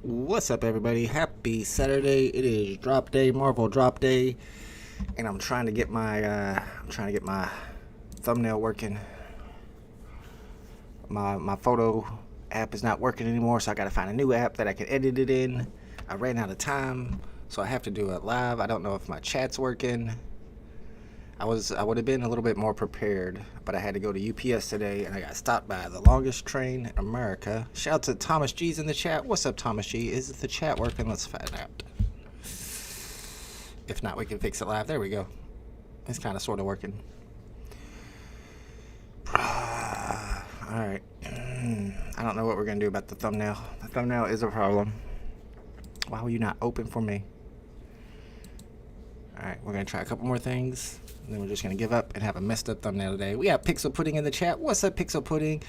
What's up, everybody? Happy Saturday. It is drop day, Marvel drop day, and I'm trying to get my thumbnail working. My photo app is not working anymore, so I got to find a new app that I can edit it in. I ran out of time, so I have to do it live. I don't know if my chat's working. I would have been a little bit more prepared, but I had to go to UPS today, and I got stopped by the longest train in America. Shout out to Thomas G's in the chat. What's up, Thomas G? Is the chat working? Let's find out. If not, we can fix it live. There we go. It's kind of sort of working. Alright. I don't know what we're going to do about the thumbnail. The thumbnail is a problem. Why were you not open for me? Alright, we're going to try a couple more things. And then we're just going to give up and have a messed up thumbnail today. We have Pixel Pudding in the chat. What's up, Pixel Pudding?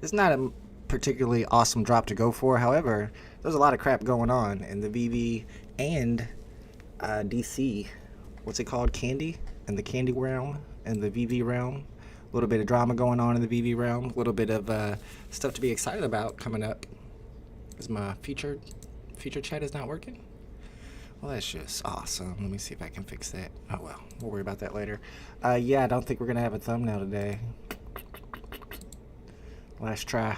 It's not a particularly awesome drop to go for. However, there's a lot of crap going on in the VeVe and DC. What's it called? Candy? In the Candy realm. In the VeVe realm. A little bit of drama going on in the VeVe realm. A little bit of stuff to be excited about coming up. Is my feature chat is not working? Well, that's just awesome. Let me see if I can fix that. Oh, well. We'll worry about that later. Yeah, I don't think we're going to have a thumbnail today. Last try.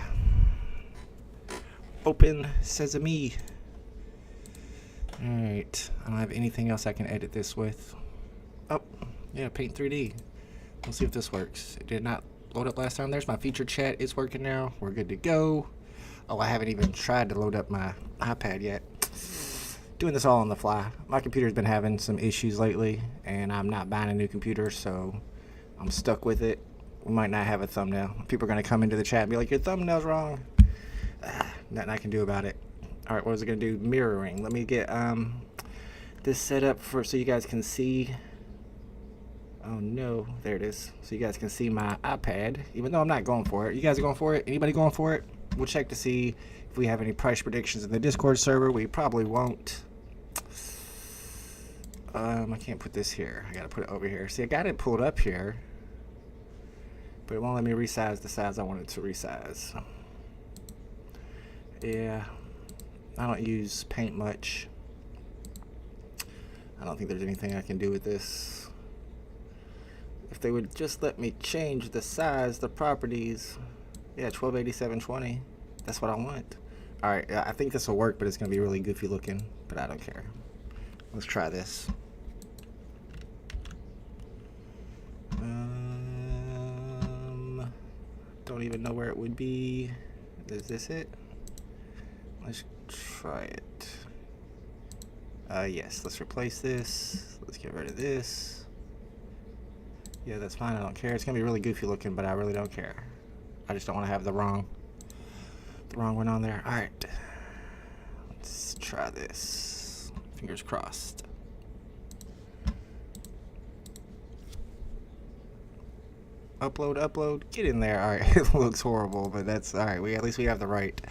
Open Sesame. Alright. I don't have anything else I can edit this with. Oh, yeah, Paint 3D. Let's see if this works. It did not load up last time. There's my feature chat. It's working now. We're good to go. Oh, I haven't even tried to load up my iPad yet. Doing this all on the fly. My computer's been having some issues lately, and I'm not buying a new computer, so I'm stuck with it. We might not have a thumbnail. People are going to come into the chat and be like, your thumbnail's wrong. Nothing I can do about it. All right, what is it going to do? Mirroring. Let me get this set up so you guys can see. Oh, no. There it is. So you guys can see my iPad, even though I'm not going for it. You guys are going for it? Anybody going for it? We'll check to see if we have any price predictions in the Discord server. We probably won't. I can't put this here. I gotta put it over here. See, I got it pulled up here, but it won't let me resize the size I wanted to resize. Yeah, I don't use Paint much. I don't think there's anything I can do with this. If they would just let me change the size, the properties. Yeah, 1280-720. That's what I want. Alright, I think this will work, but it's going to be really goofy looking. But I don't care. Let's try this. Don't even know where it would be. Is this it? Let's try it. Yes, let's replace this. Let's get rid of this. Yeah, that's fine. I don't care. It's going to be really goofy looking, but I really don't care. I just don't want to have the wrong one on there. Alright. Let's try this. Fingers crossed. Upload. Get in there. Alright, it looks horrible, but that's alright. At least we have the right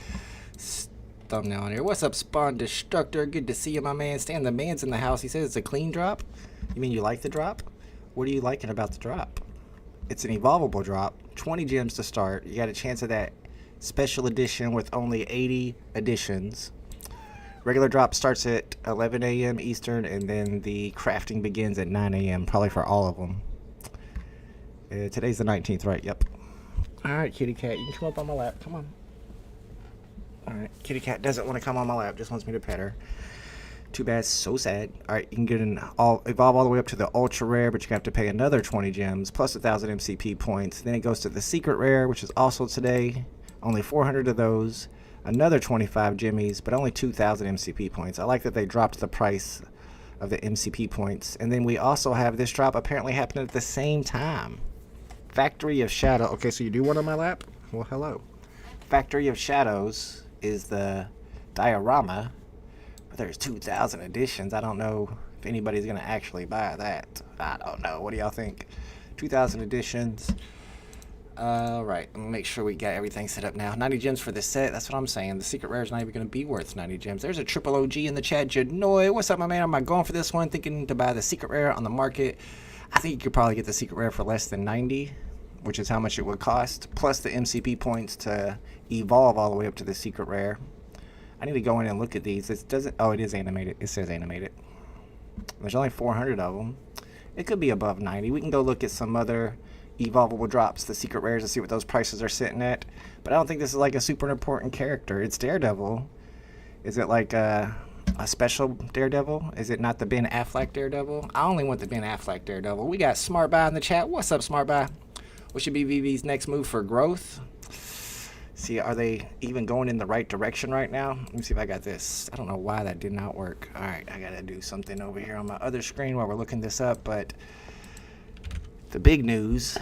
thumbnail on here. What's up, Spawn Destructor? Good to see you, my man. Stan the man's in the house. He says it's a clean drop. You mean you like the drop? What are you liking about the drop? It's an evolvable drop. 20 gems to start. You got a chance of that special edition with only 80 editions. Regular drop starts at 11 a.m. Eastern, and then the crafting begins at 9 a.m. probably for all of them. Today's the 19th, right? Yep. Alright, kitty cat, you can come up on my lap. Come on. Alright, kitty cat doesn't want to come on my lap, just wants me to pet her. Too bad, so sad. Alright, you can get evolve all the way up to the ultra rare, but you have to pay another 20 gems plus 1,000 MCP points. Then it goes to the secret rare, which is also today. Only 400 of those. Another 25 jimmies, but only 2,000 MCP points. I like that they dropped the price of the MCP points. And then we also have this drop apparently happening at the same time. Factory of Shadow. Okay, so you do one on my lap? Well, hello. Factory of Shadows is the diorama. But there's 2,000 editions. I don't know if anybody's going to actually buy that. I don't know. What do y'all think? 2,000 editions. Right. Let me make sure we got everything set up now. 90 gems for this set. That's what I'm saying. The secret rare is not even going to be worth 90 gems. There's a triple OG in the chat. Janoy. What's up, my man? Am I going for this one? Thinking to buy the secret rare on the market. I think you could probably get the secret rare for less than 90, which is how much it would cost, plus the MCP points to evolve all the way up to the secret rare. I need to go in and look at these. It doesn't. Oh, it is animated. It says animated. There's only 400 of them. It could be above 90. We can go look at some other evolvable drops, the secret rares, and see what those prices are sitting at. But I don't think this is like a super important character. It's Daredevil. Is it like a special Daredevil? Is it not the Ben Affleck Daredevil? I only want the Ben Affleck Daredevil. We got Smart Buy in the chat. What's up, Smart Buy? What should be VeVe's next move for growth? See, are they even going in the right direction right now? Let me see if I got this. I don't know why that did not work. All right, I got to do something over here on my other screen while we're looking this up. But the big news,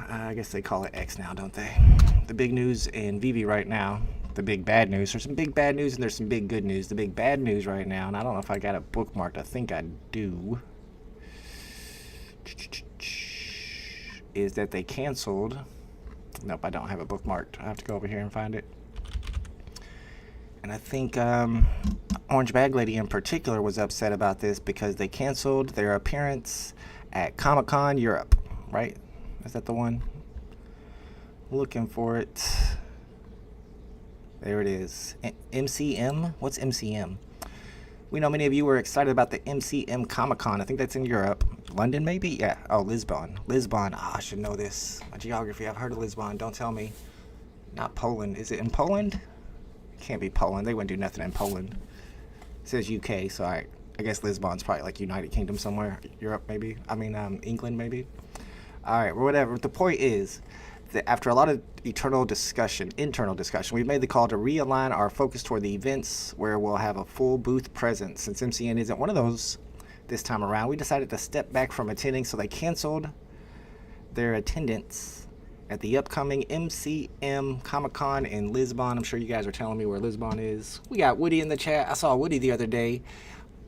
I guess they call it X now, don't they? The big news in VeVe right now, the big bad news. There's some big bad news and there's some big good news. The big bad news right now, and I don't know if I got it bookmarked. I think I do, is that they canceled. Nope, I don't have it bookmarked. I have to go over here and find it. And I think Orange Bag Lady in particular was upset about this because they canceled their appearance at Comic-Con Europe, right? Is that the one? Looking for it. There it is. MCM? What's MCM? We know many of you were excited about the MCM Comic-Con. I think that's in Europe. London, maybe? Yeah. Oh, Lisbon. Lisbon. Oh, I should know this. My geography. I've heard of Lisbon. Don't tell me. Not Poland. Is it in Poland? It can't be Poland. They wouldn't do nothing in Poland. It says UK, so I guess Lisbon's probably like United Kingdom somewhere. Europe, maybe. I mean, England, maybe. All right, whatever. The point is that after a lot of internal discussion, we've made the call to realign our focus toward the events where we'll have a full booth presence. Since MCN isn't one of those this time around, we decided to step back from attending, so they canceled their attendance at the upcoming MCM Comic-Con in Lisbon. I'm sure you guys are telling me where Lisbon is. We got Woody in the chat. I saw Woody the other day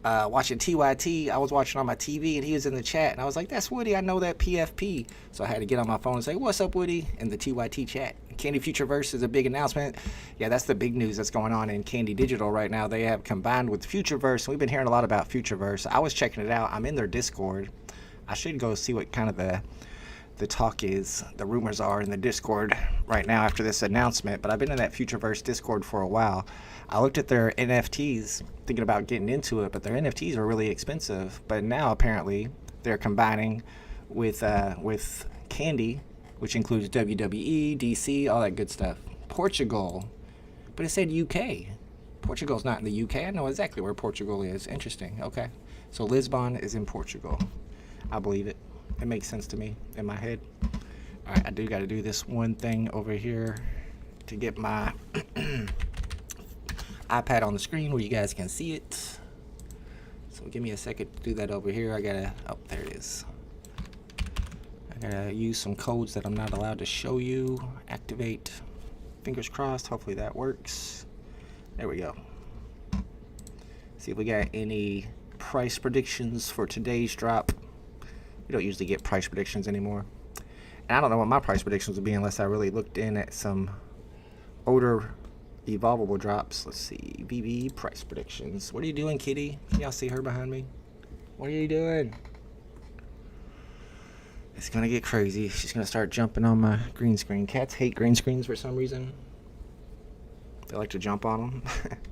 watching TYT. I was watching on my TV and he was in the chat and I was like, that's Woody, I know that PFP. So I had to get on my phone and say, what's up, Woody, in the TYT chat. Candy Futureverse is a big announcement. Yeah, that's the big news that's going on in Candy Digital right now. They have combined with Futureverse. We've been hearing a lot about Futureverse. I was checking it out. I'm in their Discord. I should go see what kind of the talk is, the rumors are in the Discord right now after this announcement. But I've been in that Futureverse Discord for a while. I looked at their NFTs, thinking about getting into it, but their NFTs are really expensive. But now apparently they're combining with Candy, which includes WWE, DC, all that good stuff. Portugal, but it said UK. Portugal's not in the UK. I know exactly where Portugal is. Interesting. Okay, so Lisbon is in Portugal. I believe it. It makes sense to me in my head. All right, I do got to do this one thing over here to get my iPad on the screen where you guys can see it. So give me a second to do that over here. I gotta, oh, there it is. I gotta use some codes that I'm not allowed to show you. Activate. Fingers crossed. Hopefully that works. There we go. See if we got any price predictions for today's drop. We don't usually get price predictions anymore. And I don't know what my price predictions would be unless I really looked in at some older evolvable drops. Let's see. VeVe price predictions. What are you doing, kitty? Can y'all see her behind me? What are you doing? It's gonna get crazy. She's gonna start jumping on my green screen. Cats hate green screens for some reason. They like to jump on them.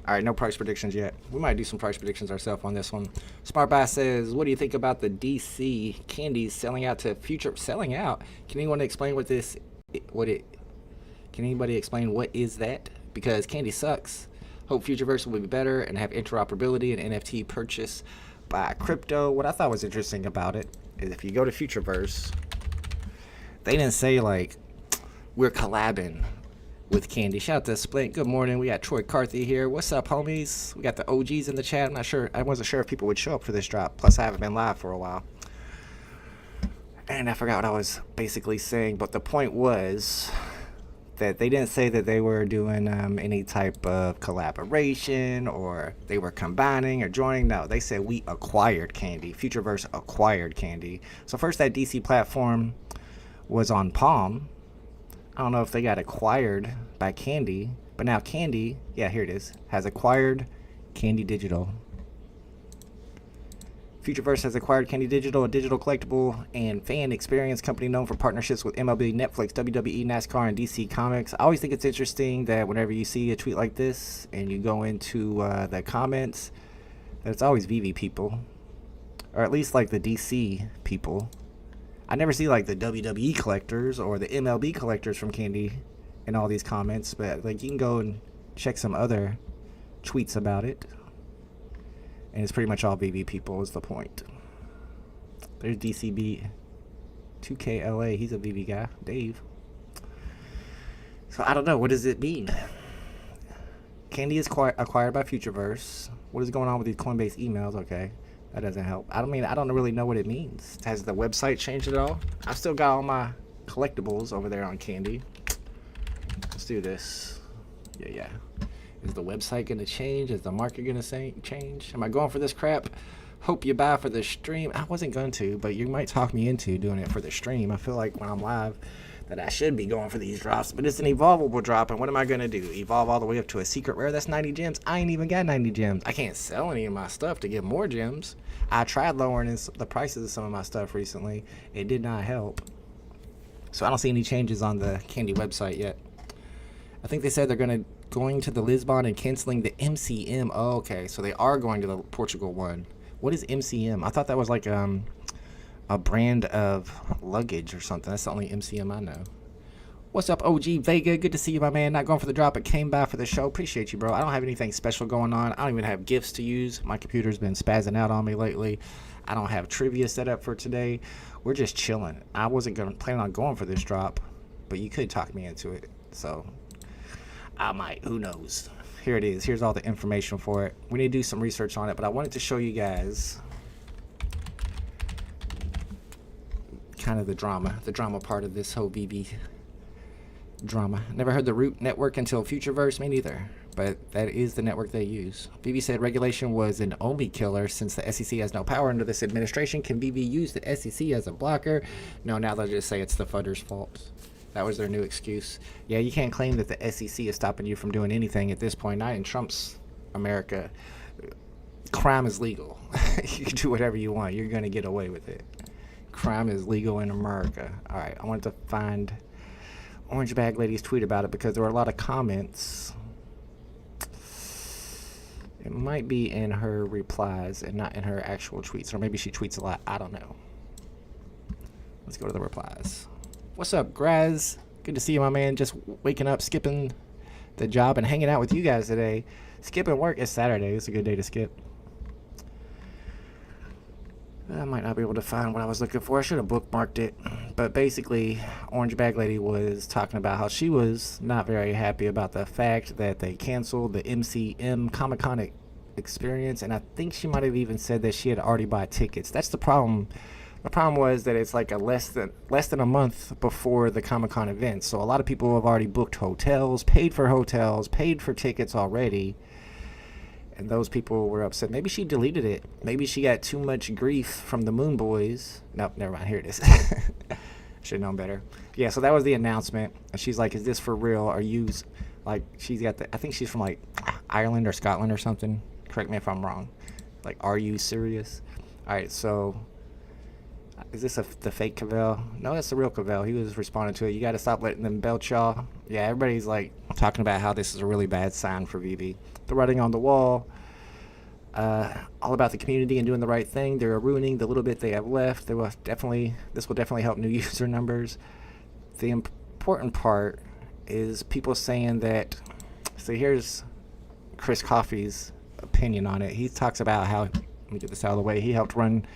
All right, no price predictions yet. We might do some price predictions ourselves on this one. Smart Buy says, what do you think about the DC candies selling out to future? Selling out? Can anyone explain what this, can anybody explain what is that? Because candy sucks. Hope Futureverse will be better and have interoperability and NFT purchase by crypto. What I thought was interesting about it is if you go to Futureverse, they didn't say like, we're collabing with Candy. Shout out to Splint. Good morning. We got Troy Carthy here. What's up, homies? We got the OGs in the chat. I'm not sure. I wasn't sure if people would show up for this drop. Plus, I haven't been live for a while. And I forgot what I was basically saying. But the point was that they didn't say that they were doing any type of collaboration or they were combining or joining. No, they said we acquired Candy. Futureverse acquired Candy. So first that DC platform was on Palm. I don't know if they got acquired by Candy, but now Candy, yeah, here it is, has acquired Candy Digital. Futureverse has acquired Candy Digital, a digital collectible and fan experience company known for partnerships with MLB, Netflix, WWE, NASCAR, and DC Comics. I always think it's interesting that whenever you see a tweet like this and you go into the comments, that it's always VeVe people, or at least like the DC people. I never see like the WWE collectors or the MLB collectors from Candy in all these comments, but like you can go and check some other tweets about it. And it's pretty much all VeVe people is the point. There's DCB 2KLA. He's a VeVe guy. Dave. So I don't know. What does it mean? Candy is acquired by Futureverse. What is going on with these Coinbase emails? Okay. That doesn't help. I don't really know what it means. Has the website changed at all? I've still got all my collectibles over there on Candy. Let's do this. Yeah. Is the website going to change? Is the market going to change? Am I going for this crap? Hope you buy for the stream. I wasn't going to, but you might talk me into doing it for the stream. I feel like when I'm live that I should be going for these drops, but it's an evolvable drop, and what am I going to do? Evolve all the way up to a secret rare? That's 90 gems. I ain't even got 90 gems. I can't sell any of my stuff to get more gems. I tried lowering the prices of some of my stuff recently. It did not help. So I don't see any changes on the Candy website yet. I think they said they're going to the Lisbon and canceling the MCM. Oh, okay, so they are going to the Portugal one. What is MCM? I thought that was like a brand of luggage or something. That's the only MCM I know. What's up, OG Vega? Good to see you, my man. Not going for the drop, but came by for the show. Appreciate you, bro. I don't have anything special going on. I don't even have gifts to use. My computer's been spazzing out on me lately. I don't have trivia set up for today. We're just chilling. I wasn't planning on going for this drop, but you could talk me into it. So I might. Who knows? Here it is. Here's all the information for it. We need to do some research on it, but I wanted to show you guys kind of the drama part of this whole VeVe drama. Never heard the root network until Futureverse. Me neither, but that is the network they use. VeVe said regulation was an only killer since the SEC has no power under this administration. Can VeVe use the SEC as a blocker? No, now they'll just say it's the funders' fault. That was their new excuse. Yeah, you can't claim that the SEC is stopping you from doing anything at this point. Not in Trump's America. Crime is legal. You can do whatever you want. You're going to get away with it. Crime is legal in America. All right, I wanted to find Orange Bag Lady's tweet about it because there were a lot of comments. It might be in her replies and not in her actual tweets. Or maybe she tweets a lot. I don't know. Let's go to the replies. What's up, Graz? Good to see you, my man. Just waking up, skipping the job, and hanging out with you guys today. Skipping work. It's Saturday. It's a good day to skip. I might not be able to find what I was looking for. I should have bookmarked it. But basically, Orange Bag Lady was talking about how she was not very happy about the fact that they canceled the MCM Comic-Con experience. And I think she might have even said that she had already bought tickets. That's the problem. The problem was that it's like a less than a month before the Comic-Con event. So a lot of people have already booked hotels, paid for tickets already. And those people were upset. Maybe she deleted it. Maybe she got too much grief from the Moon Boys. Nope, never mind. Here it is. Should have known better. Yeah, so that was the announcement. And she's like, is this for real? Are you, like, she's got I think she's from, like, Ireland or Scotland or something. Correct me if I'm wrong. Like, are you serious? All right, so is this the fake Cavell? No, that's the real Cavell. He was responding to it. You got to stop letting them belch y'all. Yeah, everybody's like talking about how this is a really bad sign for VeVe. The writing on the wall, all about the community and doing the right thing. They're ruining the little bit they have left. This will definitely help new user numbers. The important part is people saying that. So here's Chris Coffey's opinion on it. He talks about how, let me get this out of the way, he helped run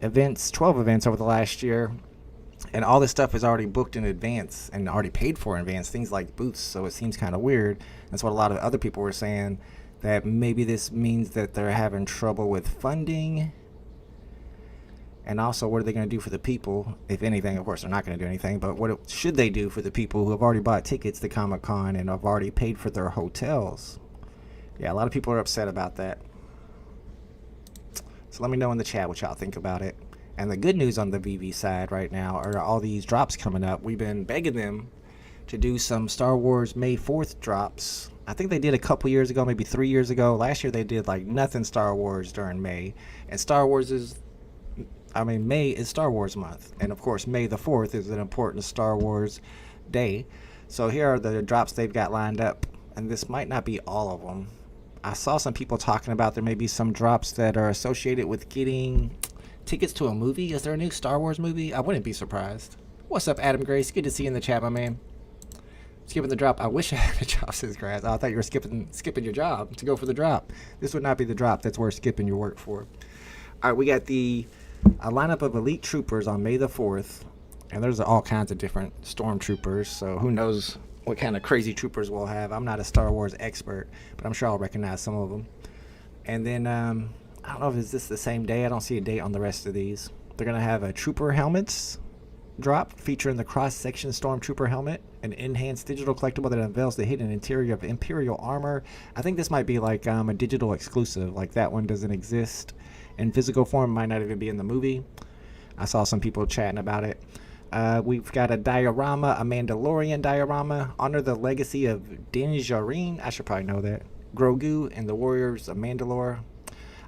12 events over the last year, and all this stuff is already booked in advance and already paid for in advance, things like booths, so it seems kind of weird. That's what a lot of other people were saying, that maybe this means that they're having trouble with funding. And also, what are they going to do for the people? If anything, of course, they're not going to do anything, but what should they do for the people who have already bought tickets to Comic-Con and have already paid for their hotels? Yeah, a lot of people are upset about that. So let me know in the chat what y'all think about it. And the good news on the VeVe side right now are all these drops coming up. We've been begging them to do some Star Wars May 4th drops. I think they did a couple years ago, maybe 3 years ago. Last year they did like nothing Star Wars during May. And May is Star Wars month. And of course, May the 4th is an important Star Wars day. So here are the drops they've got lined up. And this might not be all of them. I saw some people talking about there may be some drops that are associated with getting tickets to a movie. Is there a new Star Wars movie? I wouldn't be surprised. What's up, Adam Grace? Good to see you in the chat, my man. Skipping the drop. I wish I had a job, says Grass. I thought you were skipping your job to go for the drop. This would not be the drop that's worth skipping your work for. All right, we got a lineup of elite troopers on May the 4th. And there's all kinds of different stormtroopers. So who knows what kind of crazy troopers we'll have. I'm not a Star Wars expert, but I'm sure I'll recognize some of them. And then, I don't know if it's the same day. I don't see a date on the rest of these. They're going to have a trooper helmets drop featuring the cross-section stormtrooper helmet, an enhanced digital collectible that unveils the hidden interior of Imperial armor. I think this might be like a digital exclusive. Like that one doesn't exist in physical form, might not even be in the movie. I saw some people chatting about it. We've got a diorama, a Mandalorian diorama. Honor the legacy of Din Djarin. I should probably know that. Grogu and the Warriors of Mandalore.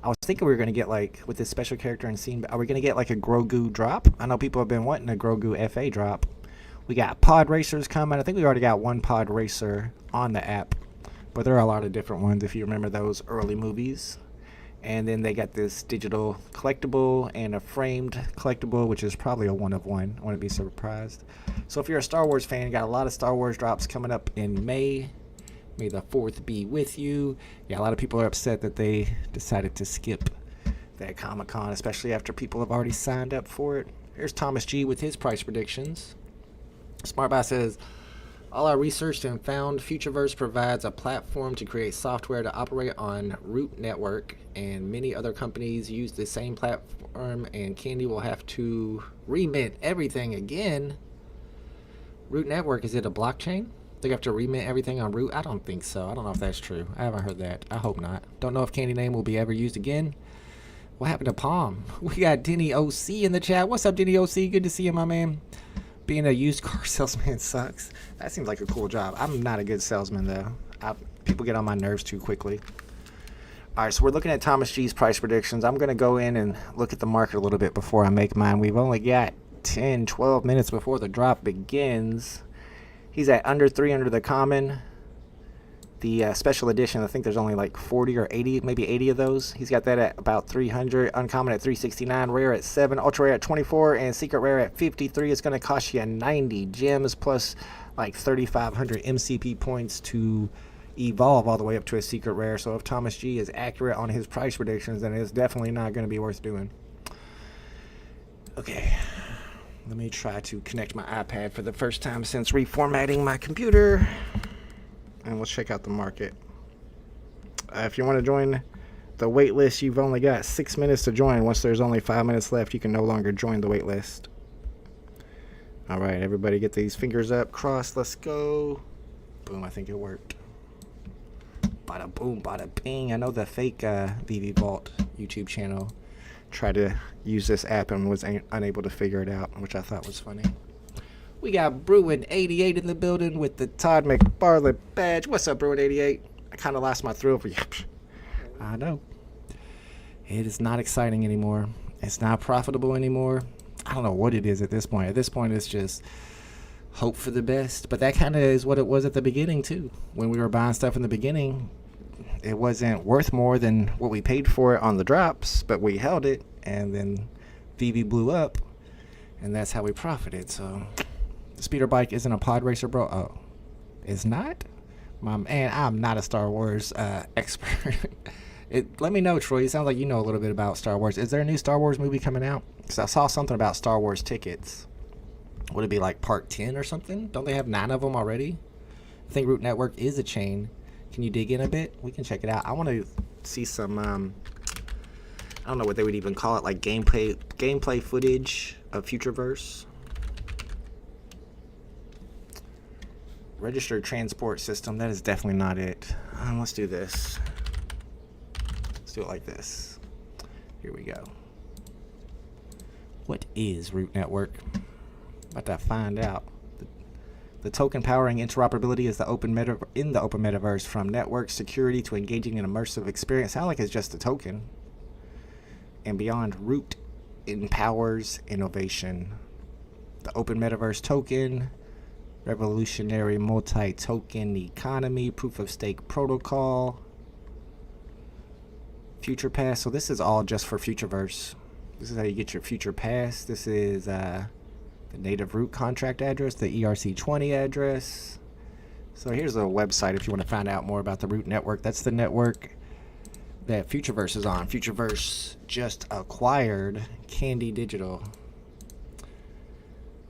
I was thinking we were going to get, like, with this special character and scene, are we going to get, like, a Grogu drop? I know people have been wanting a Grogu FA drop. We got pod racers coming. I think we already got one pod racer on the app. But there are a lot of different ones if you remember those early movies. And then they got this digital collectible and a framed collectible, which is probably a one of one. I wouldn't be surprised. So if you're a Star Wars fan, you got a lot of Star Wars drops coming up in May. May the 4th be with you. Yeah, a lot of people are upset that they decided to skip that Comic-Con, especially after people have already signed up for it. Here's Thomas G with his price predictions. SmartBot says, all I researched and found, Futureverse provides a platform to create software to operate on Root Network, and many other companies use the same platform, and Candy will have to remit everything again. Root Network, is it a blockchain? They have to remit everything on Root? I don't think so. I don't know if that's true. I haven't heard that. I hope not. Don't know if Candy Name will be ever used again. What happened to Palm? We got Denny OC in the chat. What's up, Denny OC? Good to see you, my man. Being a used car salesman sucks. That seems like a cool job. I'm not a good salesman, though. People get on my nerves too quickly. All right, so we're looking at Thomas G's price predictions. I'm going to go in and look at the market a little bit before I make mine. We've only got 10, 12 minutes before the drop begins. He's at under 300 the common. The special edition, I think there's only like 40 or 80, maybe 80 of those. He's got that at about 300. Uncommon at 369. Rare at 7. Ultra rare at 24. And secret rare at 53. It's going to cost you 90 gems plus like 3,500 MCP points to evolve all the way up to a secret rare. So if Thomas G is accurate on his price predictions, then it's definitely not going to be worth doing. Okay. Let me try to connect my iPad for the first time since reformatting my computer. And we'll check out the market. If you want to join the wait list, you've only got 6 minutes to join. Once there's only 5 minutes left, you can no longer join the wait list. All right, everybody get these fingers up, crossed. Let's go. Boom, I think it worked. Bada boom, bada bing. I know the fake VeVe Vault YouTube channel tried to use this app and was unable to figure it out, which I thought was funny. We got Bruin88 in the building with the Todd McFarlane badge. What's up, Bruin88? I kind of lost my thrill for you. I know. It is not exciting anymore. It's not profitable anymore. I don't know what it is at this point. At this point, it's just hope for the best. But that kind of is what it was at the beginning, too. When we were buying stuff in the beginning, it wasn't worth more than what we paid for it on the drops, but we held it, and then VeVe blew up, and that's how we profited. So the speeder bike isn't a pod racer, bro. Oh, it's not? My man, I'm not a Star Wars expert. Let me know, Troy. It sounds like you know a little bit about Star Wars. Is there a new Star Wars movie coming out? Because I saw something about Star Wars tickets. Would it be like part 10 or something? Don't they have 9 of them already? I think Root Network is a chain. Can you dig in a bit? We can check it out. I want to see some, I don't know what they would even call it, like gameplay footage of Futureverse. Registered transport system. That is definitely not it. Let's do this. Let's do it like this. Here we go. What is Root Network? About to find out. The token powering interoperability is the open in the open metaverse, from network security to engaging in immersive experience. Sound like it's just a token. And beyond, Root empowers innovation. The open metaverse token, revolutionary multi-token economy, proof of stake protocol, Future Pass. So this is all just for Futureverse. This is how you get your Future Pass. This is the native root contract address, the ERC20 address. So here's a website if you want to find out more about the Root network. That's the network that Futureverse is on. Futureverse just acquired Candy Digital.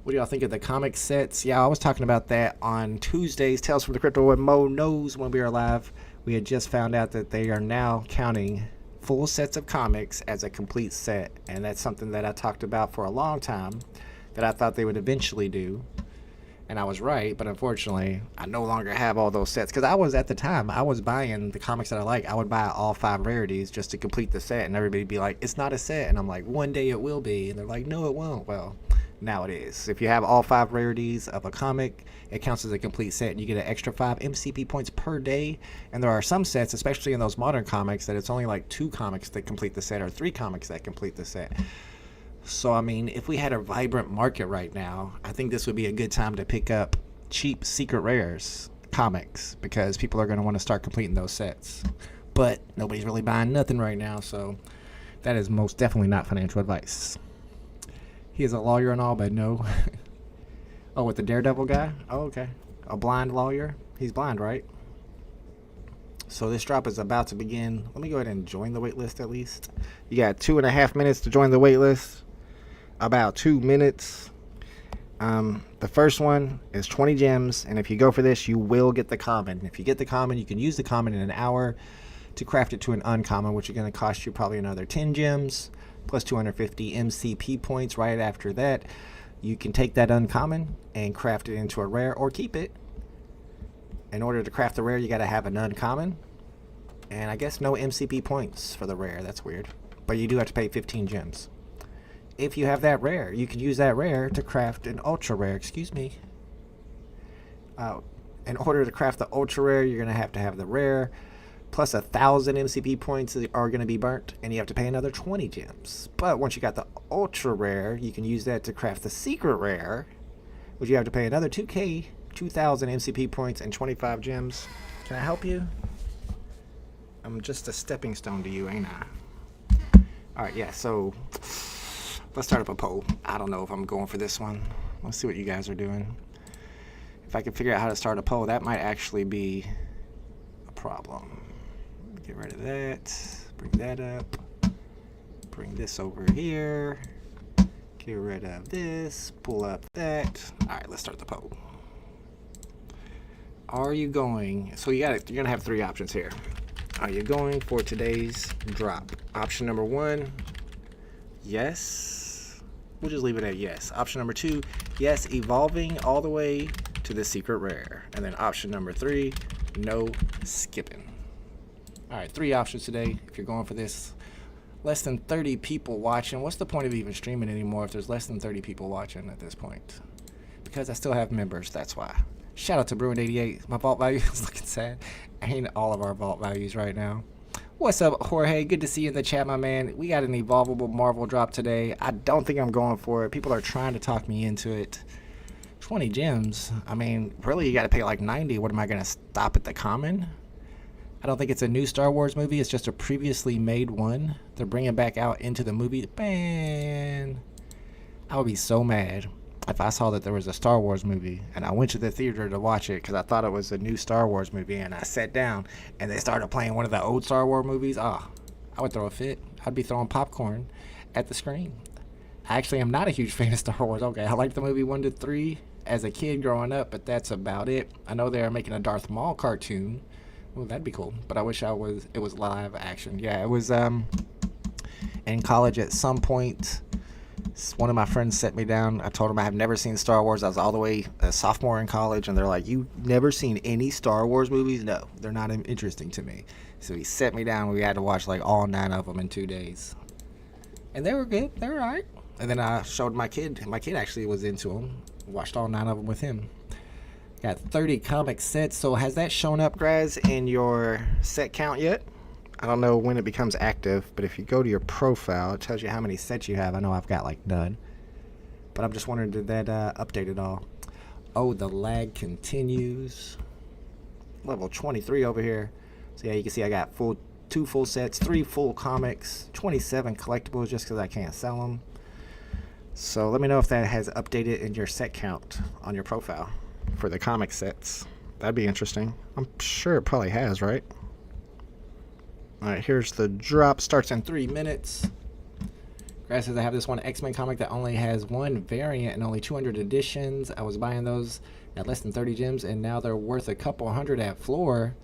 What do y'all think of the comic sets? Yeah, I was talking about that on Tuesday's Tales from the Crypto with Mo Knows when we were live. We had just found out that they are now counting full sets of comics as a complete set. And that's something that I talked about for a long time, that I thought they would eventually do. And I was right, but unfortunately, I no longer have all those sets. Because I was, at the time, I was buying the comics that I like. I would buy all 5 rarities just to complete the set. And everybody would be like, it's not a set. And I'm like, one day it will be. And they're like, no, it won't. Well, now it is. If you have all 5 rarities of a comic, it counts as a complete set. And you get an extra 5 MCP points per day. And there are some sets, especially in those modern comics, that it's only like 2 comics that complete the set or 3 comics that complete the set. So, I mean, if we had a vibrant market right now, I think this would be a good time to pick up cheap secret rares comics, because people are going to want to start completing those sets. But nobody's really buying nothing right now, so that is most definitely not financial advice. He is a lawyer and all, but no. Oh, with the Daredevil guy? Oh, okay. A blind lawyer? He's blind, right? So this drop is about to begin. Let me go ahead and join the waitlist at least. You got 2.5 minutes to join the waitlist. About 2 minutes. The first one is 20 gems, and if you go for this, you will get the common. If you get the common, you can use the common in an hour to craft it to an uncommon, which is going to cost you probably another 10 gems plus 250 MCP points. Right after that, you can take that uncommon and craft it into a rare, or keep it. In order to craft the rare, you got to have an uncommon, and I guess no MCP points for the rare. That's weird, but you do have to pay 15 gems. If you have that rare, you can use that rare to craft an ultra rare. Excuse me. In order to craft the ultra rare, you're going to have the rare plus 1,000 MCP points are going to be burnt, and you have to pay another 20 gems. But once you got the ultra rare, you can use that to craft the secret rare, which you have to pay another 2,000 MCP points and 25 gems. Can I help you? I'm just a stepping stone to you, ain't I? Alright, yeah, so let's start up a poll. I don't know if I'm going for this one. Let's see what you guys are doing. If I can figure out how to start a poll, that might actually be a problem. Get rid of that. Bring that up. Bring this over here. Get rid of this. Pull up that. Alright, let's start the poll. Are you going... So you're going to have 3 options here. Are you going for today's drop? Option number 1, yes. We'll just leave it at yes. Option number 2, yes, evolving all the way to the secret rare. And then option number 3, no skipping. Alright, 3 options today if you're going for this. Less than 30 people watching. What's the point of even streaming anymore if there's less than 30 people watching at this point? Because I still have members, that's why. Shout out to Bruin88. My vault value is looking sad. Ain't all of our vault values right now. What's up, Jorge? Good to see you in the chat, my man. We got an Evolvable Marvel drop today. I don't think I'm going for it. People are trying to talk me into it. 20 gems. I mean, really, you got to pay like 90. What am I going to stop at the common? I don't think it's a new Star Wars movie. It's just a previously made one. They're bringing back out into the movie. Man, I would be so mad if I saw that there was a Star Wars movie and I went to the theater to watch it because I thought it was a new Star Wars movie, and I sat down and they started playing one of the old Star Wars movies. I would throw a fit. I'd be throwing popcorn at the screen. I actually am not a huge fan of Star Wars. Okay, I liked the movie 1 to 3 as a kid growing up, but that's about it. I know they're making a Darth Maul cartoon. Well, that'd be cool, but I wish it was live action. Yeah, it was in college at some point. One of my friends set me down. I told him I have never seen Star Wars. I was all the way a sophomore in college, and they're like, "You've never seen any Star Wars movies?" No, they're not interesting to me. So he set me down. We had to watch like all 9 of them in 2 days, and they were good. They were alright. And then I showed my kid. My kid actually was into them. Watched all 9 of them with him. Got 30 comic sets. So has that shown up, Graz, in your set count yet? I don't know when it becomes active, but if you go to your profile, it tells you how many sets you have. I know I've got like none. But I'm just wondering, did that update at all? Oh, the lag continues. Level 23 over here. So yeah, you can see I got 2 full sets, 3 full comics, 27 collectibles just because I can't sell them. So let me know if that has updated in your set count on your profile for the comic sets. That'd be interesting. I'm sure it probably has, right? Alright, here's the drop. Starts in 3 minutes. Grass says I have this one X-Men comic that only has 1 variant and only 200 editions. I was buying those at less than 30 gems, and now they're worth a couple hundred at floor.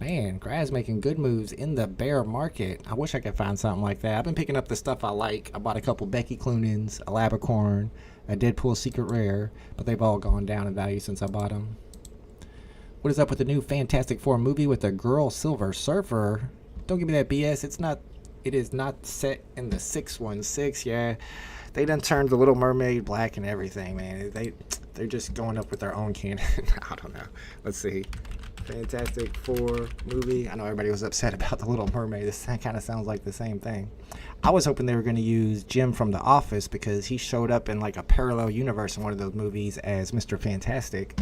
Man, Graz making good moves in the bear market. I wish I could find something like that. I've been picking up the stuff I like. I bought a couple Becky Cloonans, a Labracorn, a Deadpool Secret Rare, but they've all gone down in value since I bought them. What is up with the new Fantastic Four movie with the girl Silver Surfer? Don't give me that BS. It is not set in the 616. Yeah, they done turned the Little Mermaid black and everything, man. They're just going up with their own canon. I don't know. Let's see. Fantastic Four movie. I know everybody was upset about the Little Mermaid. This kind of sounds like the same thing. I was hoping they were going to use Jim from The Office because he showed up in like a parallel universe in one of those movies as Mr. Fantastic.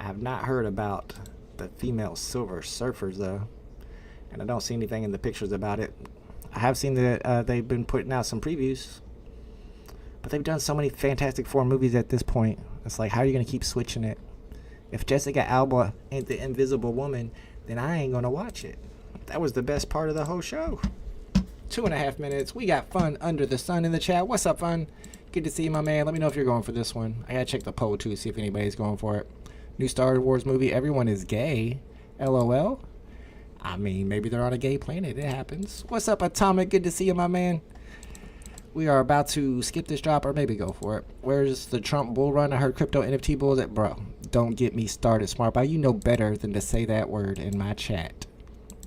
I have not heard about the female Silver Surfers though, and I don't see anything in the pictures about it. I have seen that they've been putting out some previews, but they've done so many Fantastic Four movies at this point. It's like, how are you going to keep switching it? If Jessica Alba ain't the Invisible Woman, then I ain't going to watch it. That was the best part of the whole show. 2.5 minutes. We got Fun Under the Sun in the chat. What's up, Fun? Good to see you, my man. Let me know if you're going for this one. I got to check the poll, too, see if anybody's going for it. New Star Wars movie. Everyone is gay. LOL. I mean, maybe they're on a gay planet. It happens. What's up, Atomic? Good to see you, my man. We are about to skip this drop or maybe go for it. Where's the Trump bull run? I heard crypto NFT bulls at bro. Don't get me started, Smart Buy. You know better than to say that word in my chat.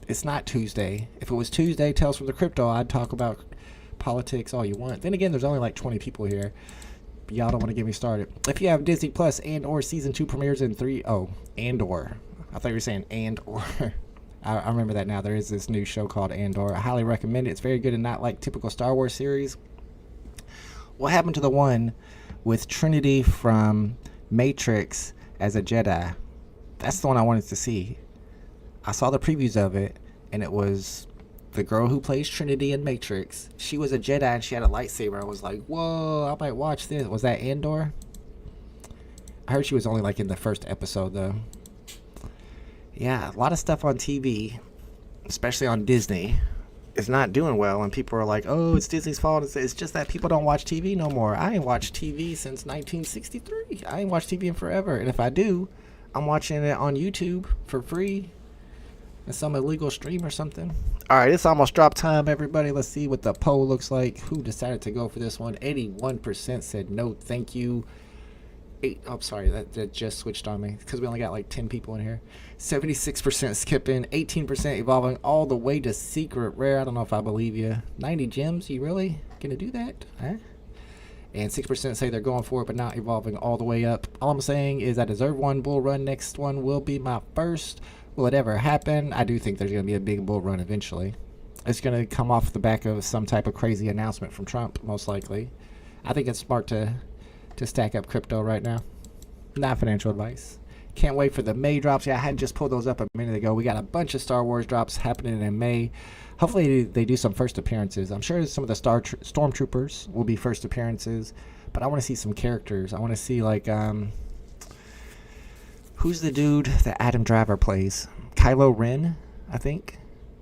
It's not Tuesday. If it was Tuesday, Tales from the Crypto, I'd talk about politics all you want. Then again, there's only like 20 people here. Y'all don't want to get me started. If you have Disney Plus and or season 2 premieres in 3, and or. I thought you were saying and or. I remember that now. There is this new show called Andor. I highly recommend it. It's very good and not like typical Star Wars series. What happened to the one with Trinity from Matrix as a Jedi? That's the one I wanted to see. I saw the previews of it, and it was the girl who plays Trinity in Matrix. She was a Jedi, and she had a lightsaber. I was like, whoa, I might watch this. Was that Andor? I heard she was only like in the first episode, though. Yeah, a lot of stuff on TV, especially on Disney, is not doing well, and people are like, oh, it's Disney's fault. It's just that people don't watch TV no more. I ain't watched TV since 1963. I ain't watched TV in forever, and if I do, I'm watching it on YouTube for free and some illegal stream or something. All right, it's almost drop time, everybody. Let's see what the poll looks like. Who decided to go for this one? 81% said no, thank you. Sorry, that just switched on me because we only got like 10 people in here. 76% skipping, 18% evolving all the way to secret rare. I don't know if I believe you. 90 gems, you really gonna do that? Huh? And 6% say they're going for it but not evolving all the way up. All I'm saying is I deserve one bull run. Next one will be my first. Will it ever happen? I do think there's gonna be a big bull run eventually. It's gonna come off the back of some type of crazy announcement from Trump, most likely. I think it's smart to stack up crypto right now. Not financial advice. Can't wait for the May drops. Yeah, I had just pulled those up a minute ago. We got a bunch of Star Wars drops happening in May. Hopefully they do some first appearances. I'm sure some of the Stormtroopers will be first appearances, but I want to see some characters. I want to see like who's the dude that Adam Driver plays? Kylo Ren, I think.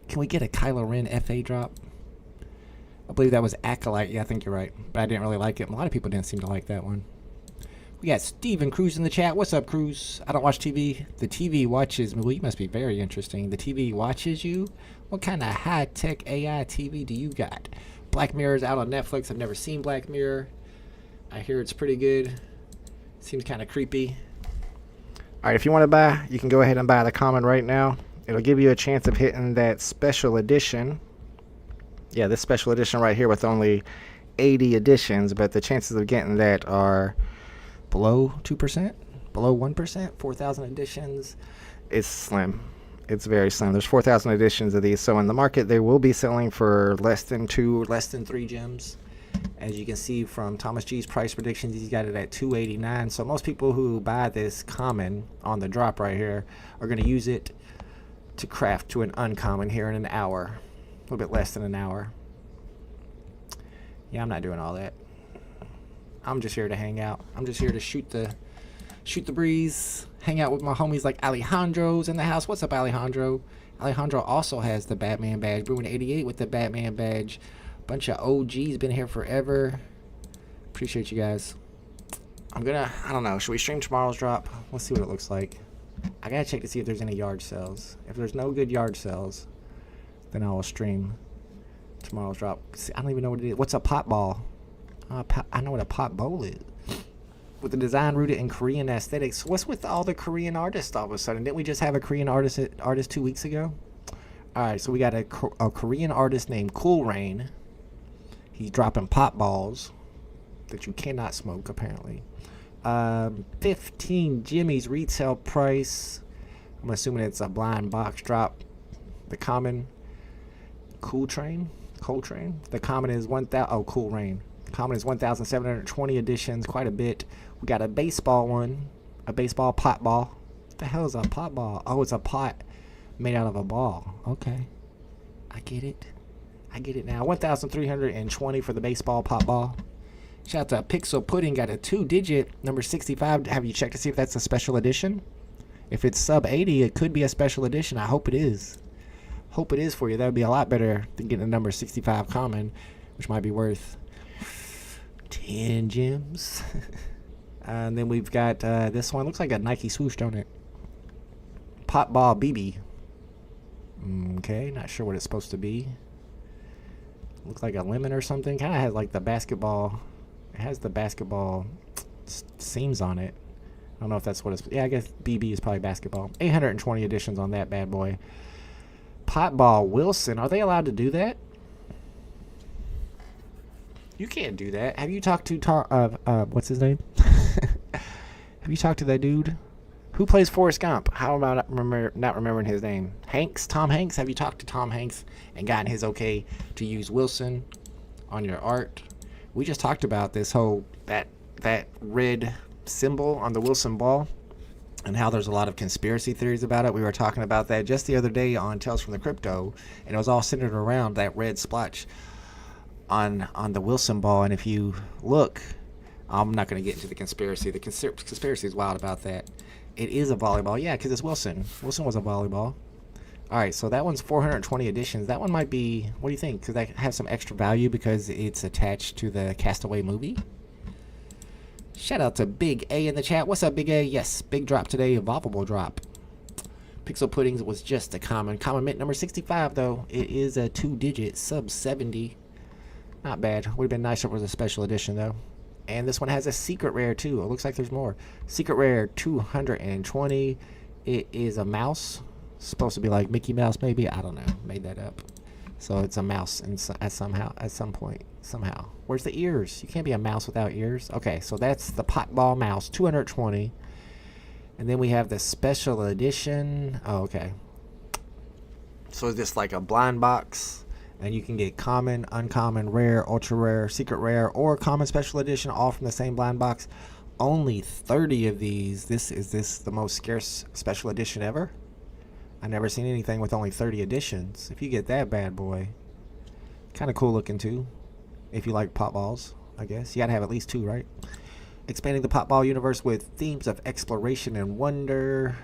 Can we get a Kylo Ren FA drop? I believe that was Acolyte. Yeah, I think you're right. But I didn't really like it. A lot of people didn't seem to like that one. We got Steven Cruz in the chat. What's up, Cruz? I don't watch TV. The TV watches me. Well, you must be very interesting. The TV watches you? What kind of high-tech AI TV do you got? Black Mirror is out on Netflix. I've never seen Black Mirror. I hear it's pretty good. Seems kind of creepy. All right, if you want to buy, you can go ahead and buy the common right now. It'll give you a chance of hitting that special edition. Yeah, this special edition right here with only 80 editions, but the chances of getting that are below 2%, below 1%, 4,000 editions. It's slim. It's very slim. There's 4,000 editions of these. So in the market, they will be selling for less than 2, less than 3 gems. As you can see from Thomas G's price predictions, he's got it at $289. So most people who buy this common on the drop right here are going to use it to craft to an uncommon here in an hour. A little bit less than an hour. Yeah, I'm not doing all that. I'm just here to hang out. I'm just here to shoot the breeze, hang out with my homies like Alejandro's in the house. What's up, Alejandro? Alejandro also has the Batman badge. Brewing 88 with the Batman badge. Bunch of OGs, been here forever. Appreciate you guys. I don't know, should we stream tomorrow's drop? Let's see what it looks like. I gotta check to see if there's any yard sales. If there's no good yard sales, then I will stream tomorrow's drop. See, I don't even know what it is. What's a pot ball? I know what a pot bowl is. With the design rooted in Korean aesthetics. What's with all the Korean artists all of a sudden? Didn't we just have a Korean artist 2 weeks ago? Alright, so we got a Korean artist named Cool Rain. He's dropping pot balls that you cannot smoke, apparently. 15 Jimmy's retail price. I'm assuming it's a blind box drop. The common Coltrane. The common is 1,000. Oh, Cool Rain. Common is 1,720 editions, quite a bit. We got a baseball one, a baseball pot ball. What the hell is a pot ball? Oh, it's a pot made out of a ball. Okay, I get it. I get it now. 1,320 for the baseball pot ball. Shout out to Pixel Pudding, got a 2-digit number 65. Have you checked to see if that's a special edition? If it's sub 80, it could be a special edition. I hope it is. Hope it is for you. That would be a lot better than getting a number 65 common, which might be worth 10 gems. And then we've got this one. Looks like a Nike swoosh, don't it? Pot ball BB. Okay, not sure what it's supposed to be. Looks like a lemon or something. Kind of has like the basketball. It has the basketball seams on it. I don't know if that's what it's. Yeah, I guess BB is probably basketball. 820 editions on that bad boy. Pot ball Wilson. Are they allowed to do that? You can't do that. Have you talked to what's his name? Have you talked to that dude who plays Forrest Gump? How about not remembering his name? Hanks, Tom Hanks. Have you talked to Tom Hanks and gotten his okay to use Wilson on your art? We just talked about this whole that red symbol on the Wilson ball and how there's a lot of conspiracy theories about it. We were talking about that just the other day on Tales from the Crypto, and it was all centered around that red splotch on the Wilson ball. And if you look, I'm not going to get into the conspiracy. The conspiracy is wild about that. It is a volleyball. Yeah, because it's Wilson. Wilson was a volleyball. All right, so that one's 420 editions. That one might be, what do you think? Could that have some extra value because it's attached to the Castaway movie? Shout out to Big A in the chat. What's up, Big A? Yes, big drop today, Evolvable Drop. Pixel Puddings was just a common. Common mint number 65, though. It is a 2-digit, sub 70. Not bad. Would have been nicer if it was a special edition, though. And this one has a secret rare, too. It looks like there's more. Secret rare, 220. It is a mouse. Supposed to be like Mickey Mouse, maybe. I don't know. Made that up. So it's a mouse at some point. Somehow. Where's the ears? You can't be a mouse without ears. Okay, so that's the pot ball mouse, 220. And then we have the special edition. Oh, okay. So is this like a blind box? And you can get common, uncommon, rare, ultra rare, secret rare, or common special edition, all from the same blind box. Only 30 of these. Is this the most scarce special edition ever? I've never seen anything with only 30 editions. If you get that bad boy, kind of cool looking too. If you like pot balls, I guess. You gotta have at least 2, right? Expanding the pot ball universe with themes of exploration and wonder.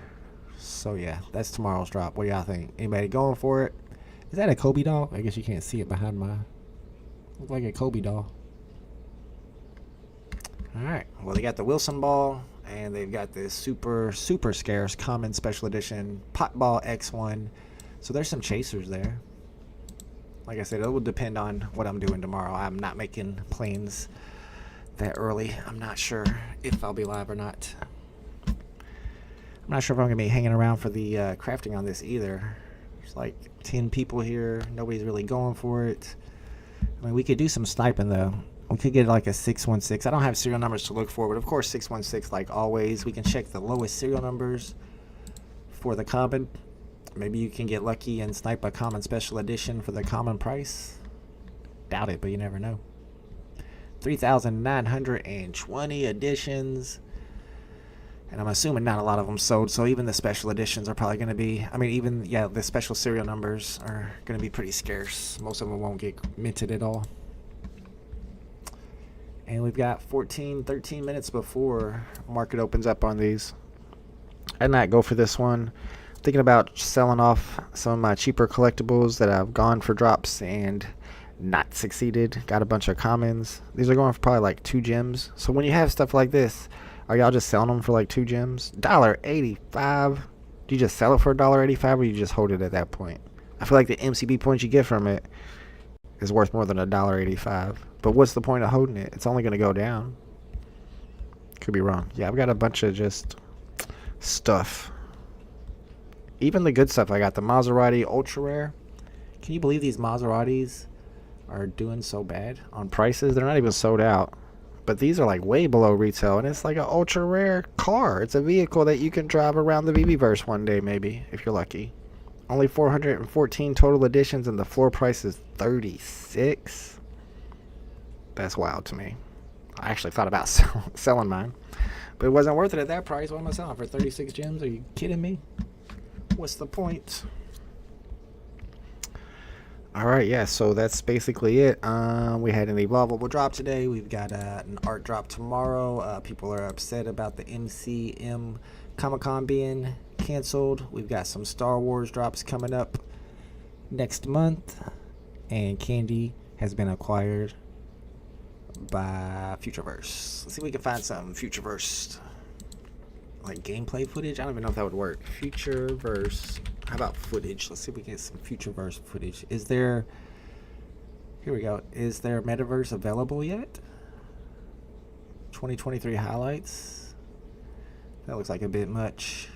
So yeah, that's tomorrow's drop. What do y'all think? Anybody going for it? Is that a Kobe doll? I guess you can't see it behind my... Looks like a Kobe doll. Alright, well they got the Wilson ball, and they've got this super scarce common special edition pot ball X1. So there's some chasers there. Like I said, it will depend on what I'm doing tomorrow. I'm not making plans that early. I'm not sure if I'll be live or not. I'm not sure if I'm going to be hanging around for the crafting on this either. There's like 10 people here. Nobody's really going for it. I mean, we could do some sniping though. We could get like a 616. I don't have serial numbers to look for, but of course 616 like always. We can check the lowest serial numbers for the common. Maybe you can get lucky and snipe a common special edition for the common price. Doubt it, but you never know. 3,920 editions. And I'm assuming not a lot of them sold, so even the special editions are probably going to be, I mean, even, yeah, the special serial numbers are going to be pretty scarce. Most of them won't get minted at all. And we've got 13 minutes before market opens up on these. I'd not go for this one. Thinking about selling off some of my cheaper collectibles that I've gone for drops and not succeeded. Got a bunch of commons. These are going for probably like 2 gems. So when you have stuff like this, are y'all just selling them for like 2 gems? $1.85. Do you just sell it for $1.85 or you just hold it at that point? I feel like the MCB points you get from it is worth more than $1.85. But what's the point of holding it? It's only going to go down. Could be wrong. Yeah, I've got a bunch of just stuff. Even the good stuff. I got the Maserati Ultra Rare. Can you believe these Maseratis are doing so bad on prices? They're not even sold out. But these are like way below retail. And it's like an ultra rare car. It's a vehicle that you can drive around the VeVeverse one day maybe, if you're lucky. Only 414 total editions and the floor price is $36. That's wild to me. I actually thought about selling mine. But it wasn't worth it at that price. What am I selling for? 36 gems? Are you kidding me? What's the point? Alright, yeah, so that's basically it. We had an Evolvable Drop today. We've got an art drop tomorrow. People are upset about the MCM Comic-Con being canceled. We've got some Star Wars drops coming up next month. And candy has been acquired by Futureverse. Let's see if we can find some Futureverse like gameplay footage. I don't even know if that would work. Futureverse. How about footage? Let's see if we can get some Futureverse footage. Is there... Here we go. Is there Metaverse available yet? 2023 highlights. That looks like a bit much.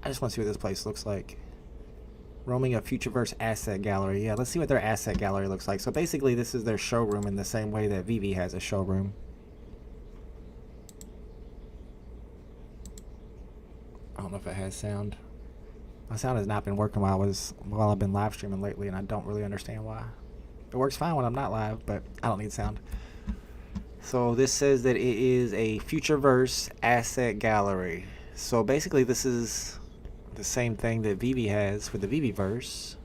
I just want to see what this place looks like. Roaming a Futureverse asset gallery. Yeah, let's see what their asset gallery looks like. So basically this is their showroom in the same way that VeVe has a showroom. I don't know if it has sound. My sound has not been working while I've been live streaming lately, and I don't really understand why. It works fine when I'm not live, but I don't need sound. So this says that it is a Futureverse asset gallery. So basically this is the same thing that VeVe has for the VeVeverse.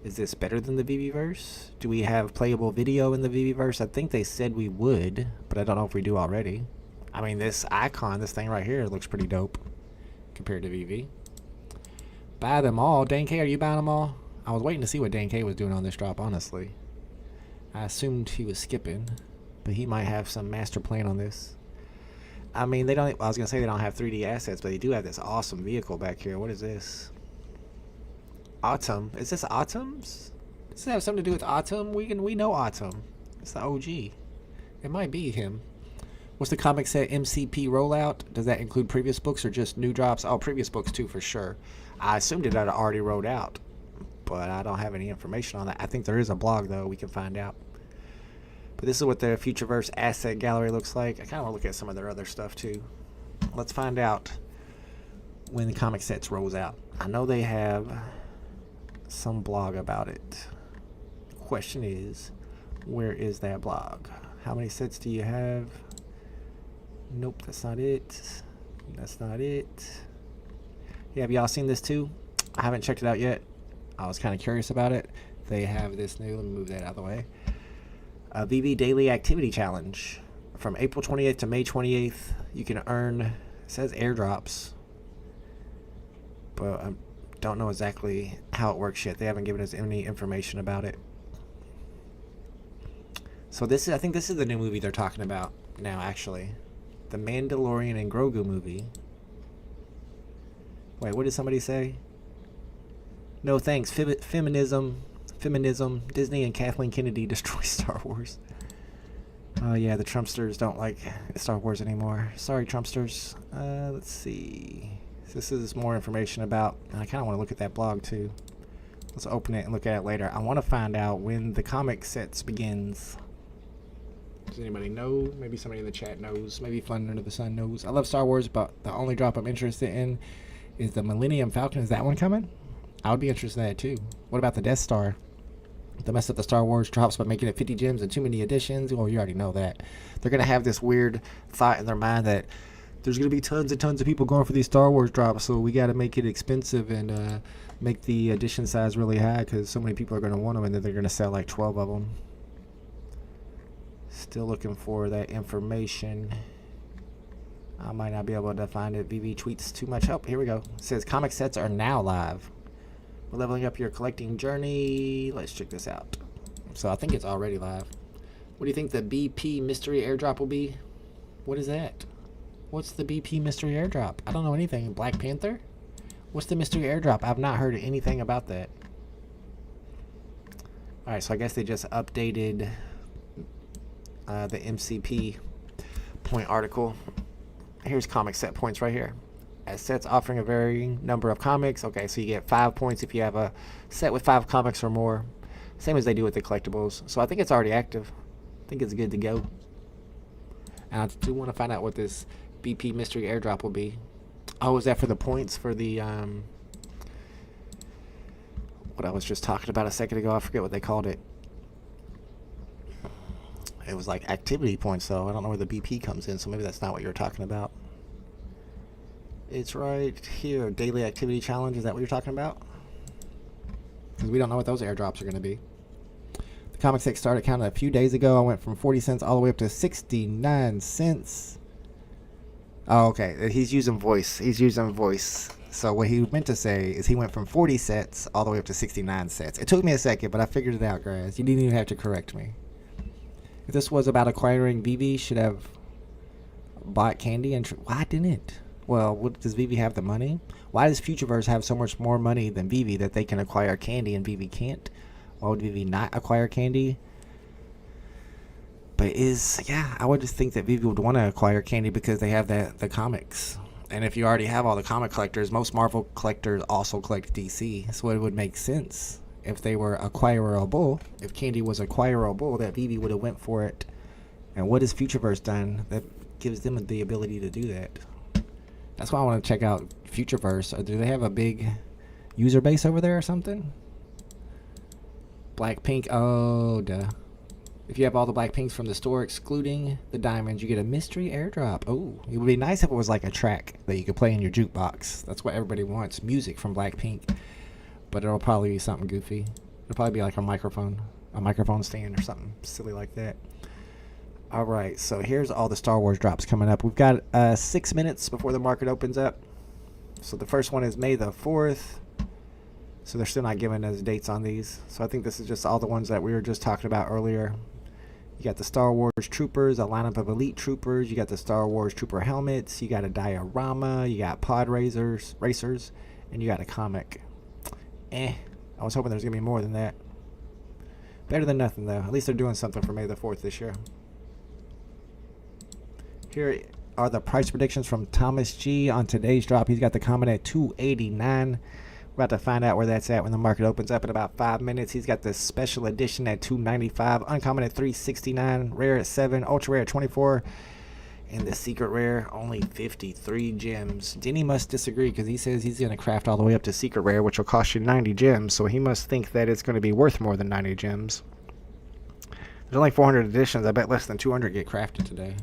Is this better than the VeVeverse? Do we have playable video in the VeVeverse? I think they said we would, but I don't know if we do already. I mean, this icon, this thing right here, looks pretty dope compared to VeVe. Buy them all. Dane K, are you buying them all? I was waiting to see what Dane K was doing on this drop, honestly. I assumed he was skipping, but he might have some master plan on this. I mean, I was going to say they don't have 3D assets, but they do have this awesome vehicle back here. What is this? Autumn. Is this Autumn's? Does it have something to do with Autumn? We know Autumn. It's the OG. It might be him. What's the comic set MCP rollout? Does that include previous books or just new drops? Oh, previous books too, for sure. I assumed it had already rolled out, but I don't have any information on that. I think there is a blog, though. We can find out. But this is what the Futureverse asset gallery looks like. I kind of want to look at some of their other stuff, too. Let's find out when the comic sets rolls out. I know they have some blog about it. The question is, where is that blog? How many sets do you have? Nope, that's not it. That's not it. Yeah, have y'all seen this too? I haven't checked it out yet. I was kind of curious about it. They have this new, let me move that out of the way. VeVe Daily Activity Challenge. From April 28th to May 28th, you can earn, it says airdrops, but I don't know exactly how it works yet. They haven't given us any information about it. So this is, I think this is the new movie they're talking about now, actually. The Mandalorian and Grogu movie. Wait, what did somebody say? No thanks. Feminism. Disney and Kathleen Kennedy destroy Star Wars. Oh yeah, the Trumpsters don't like Star Wars anymore. Sorry, Trumpsters. Let's see. This is more information about... I kind of want to look at that blog too. Let's open it and look at it later. I want to find out when the comic sets begins. Does anybody know? Maybe somebody in the chat knows. Maybe Fun Under the Sun knows. I love Star Wars, but the only drop I'm interested in is the Millennium Falcon. Is that one coming? I would be interested in that too. What about the Death Star? They messed up the Star Wars drops by making it 50 gems and too many editions. Well, you already know that. They're going to have this weird thought in their mind that there's going to be tons and tons of people going for these Star Wars drops, so we got to make it expensive and make the edition size really high because so many people are going to want them, and then they're going to sell like 12 of them. Still looking for that information. I might not be able to find it. VeVe tweets too much. Oh, here we go. It says comic sets are now live. We're leveling up your collecting journey. Let's check this out. So I think it's already live. What do you think the BP Mystery Airdrop will be? What is that? What's the BP Mystery Airdrop? I don't know anything. Black Panther? What's the Mystery Airdrop? I've not heard anything about that. Alright, so I guess they just updated the MCP point article. Here's comic set points right here. As sets offering a varying number of comics. Okay, so you get 5 points if you have a set with 5 comics or more. Same as they do with the collectibles. So I think it's already active. I think it's good to go. And I do want to find out what this BP Mystery Airdrop will be. Oh, is that for the points for the what I was just talking about a second ago? I forget what they called it. It was like activity points, though. I don't know where the BP comes in, so maybe that's not what you're talking about. It's right here. Daily activity challenge. Is that what you're talking about? Because we don't know what those airdrops are going to be. The comic sec started counting a few days ago. I went from 40 cents all the way up to 69 cents. Oh, okay. He's using voice. He's using voice. So what he meant to say is he went from 40 cents all the way up to 69 cents. It took me a second, but I figured it out, guys. You didn't even have to correct me. If this was about acquiring, VeVe should have bought candy and... Why didn't it? Well, does VeVe have the money? Why does Futureverse have so much more money than VeVe that they can acquire candy and VeVe can't? Why would VeVe not acquire candy? But I would just think that VeVe would want to acquire candy because they have the comics. And if you already have all the comic collectors, most Marvel collectors also collect DC. So it would make sense if they were acquirable. If candy was acquirable, that VeVe would have went for it. And what has Futureverse done that gives them the ability to do that? That's why I want to check out Futureverse. Do they have a big user base over there or something? Blackpink. Oh, duh. If you have all the Blackpinks from the store, excluding the diamonds, you get a mystery airdrop. Oh, it would be nice if it was like a track that you could play in your jukebox. That's what everybody wants, music from Blackpink. But it'll probably be something goofy. It'll probably be like a microphone stand or something silly like that. Alright, so here's all the Star Wars drops coming up. We've got 6 minutes before the market opens up. So the first one is May the 4th. So they're still not giving us dates on these. So I think this is just all the ones that we were just talking about earlier. You got the Star Wars Troopers, a lineup of Elite Troopers. You got the Star Wars Trooper helmets. You got a diorama. You got pod racers. And you got a comic. I was hoping there's going to be more than that. Better than nothing, though. At least they're doing something for May the 4th this year. Here are the price predictions from Thomas G on today's drop. He's got the common at $289. We're about to find out where that's at when the market opens up in about 5 minutes. He's got the special edition at $295, uncommon at $369, rare at $7, ultra rare at $24, and the secret rare only 53 gems. Denny must disagree because he says he's going to craft all the way up to secret rare, which will cost you 90 gems. So he must think that it's going to be worth more than 90 gems. There's only 400 editions. I bet less than 200 get crafted today.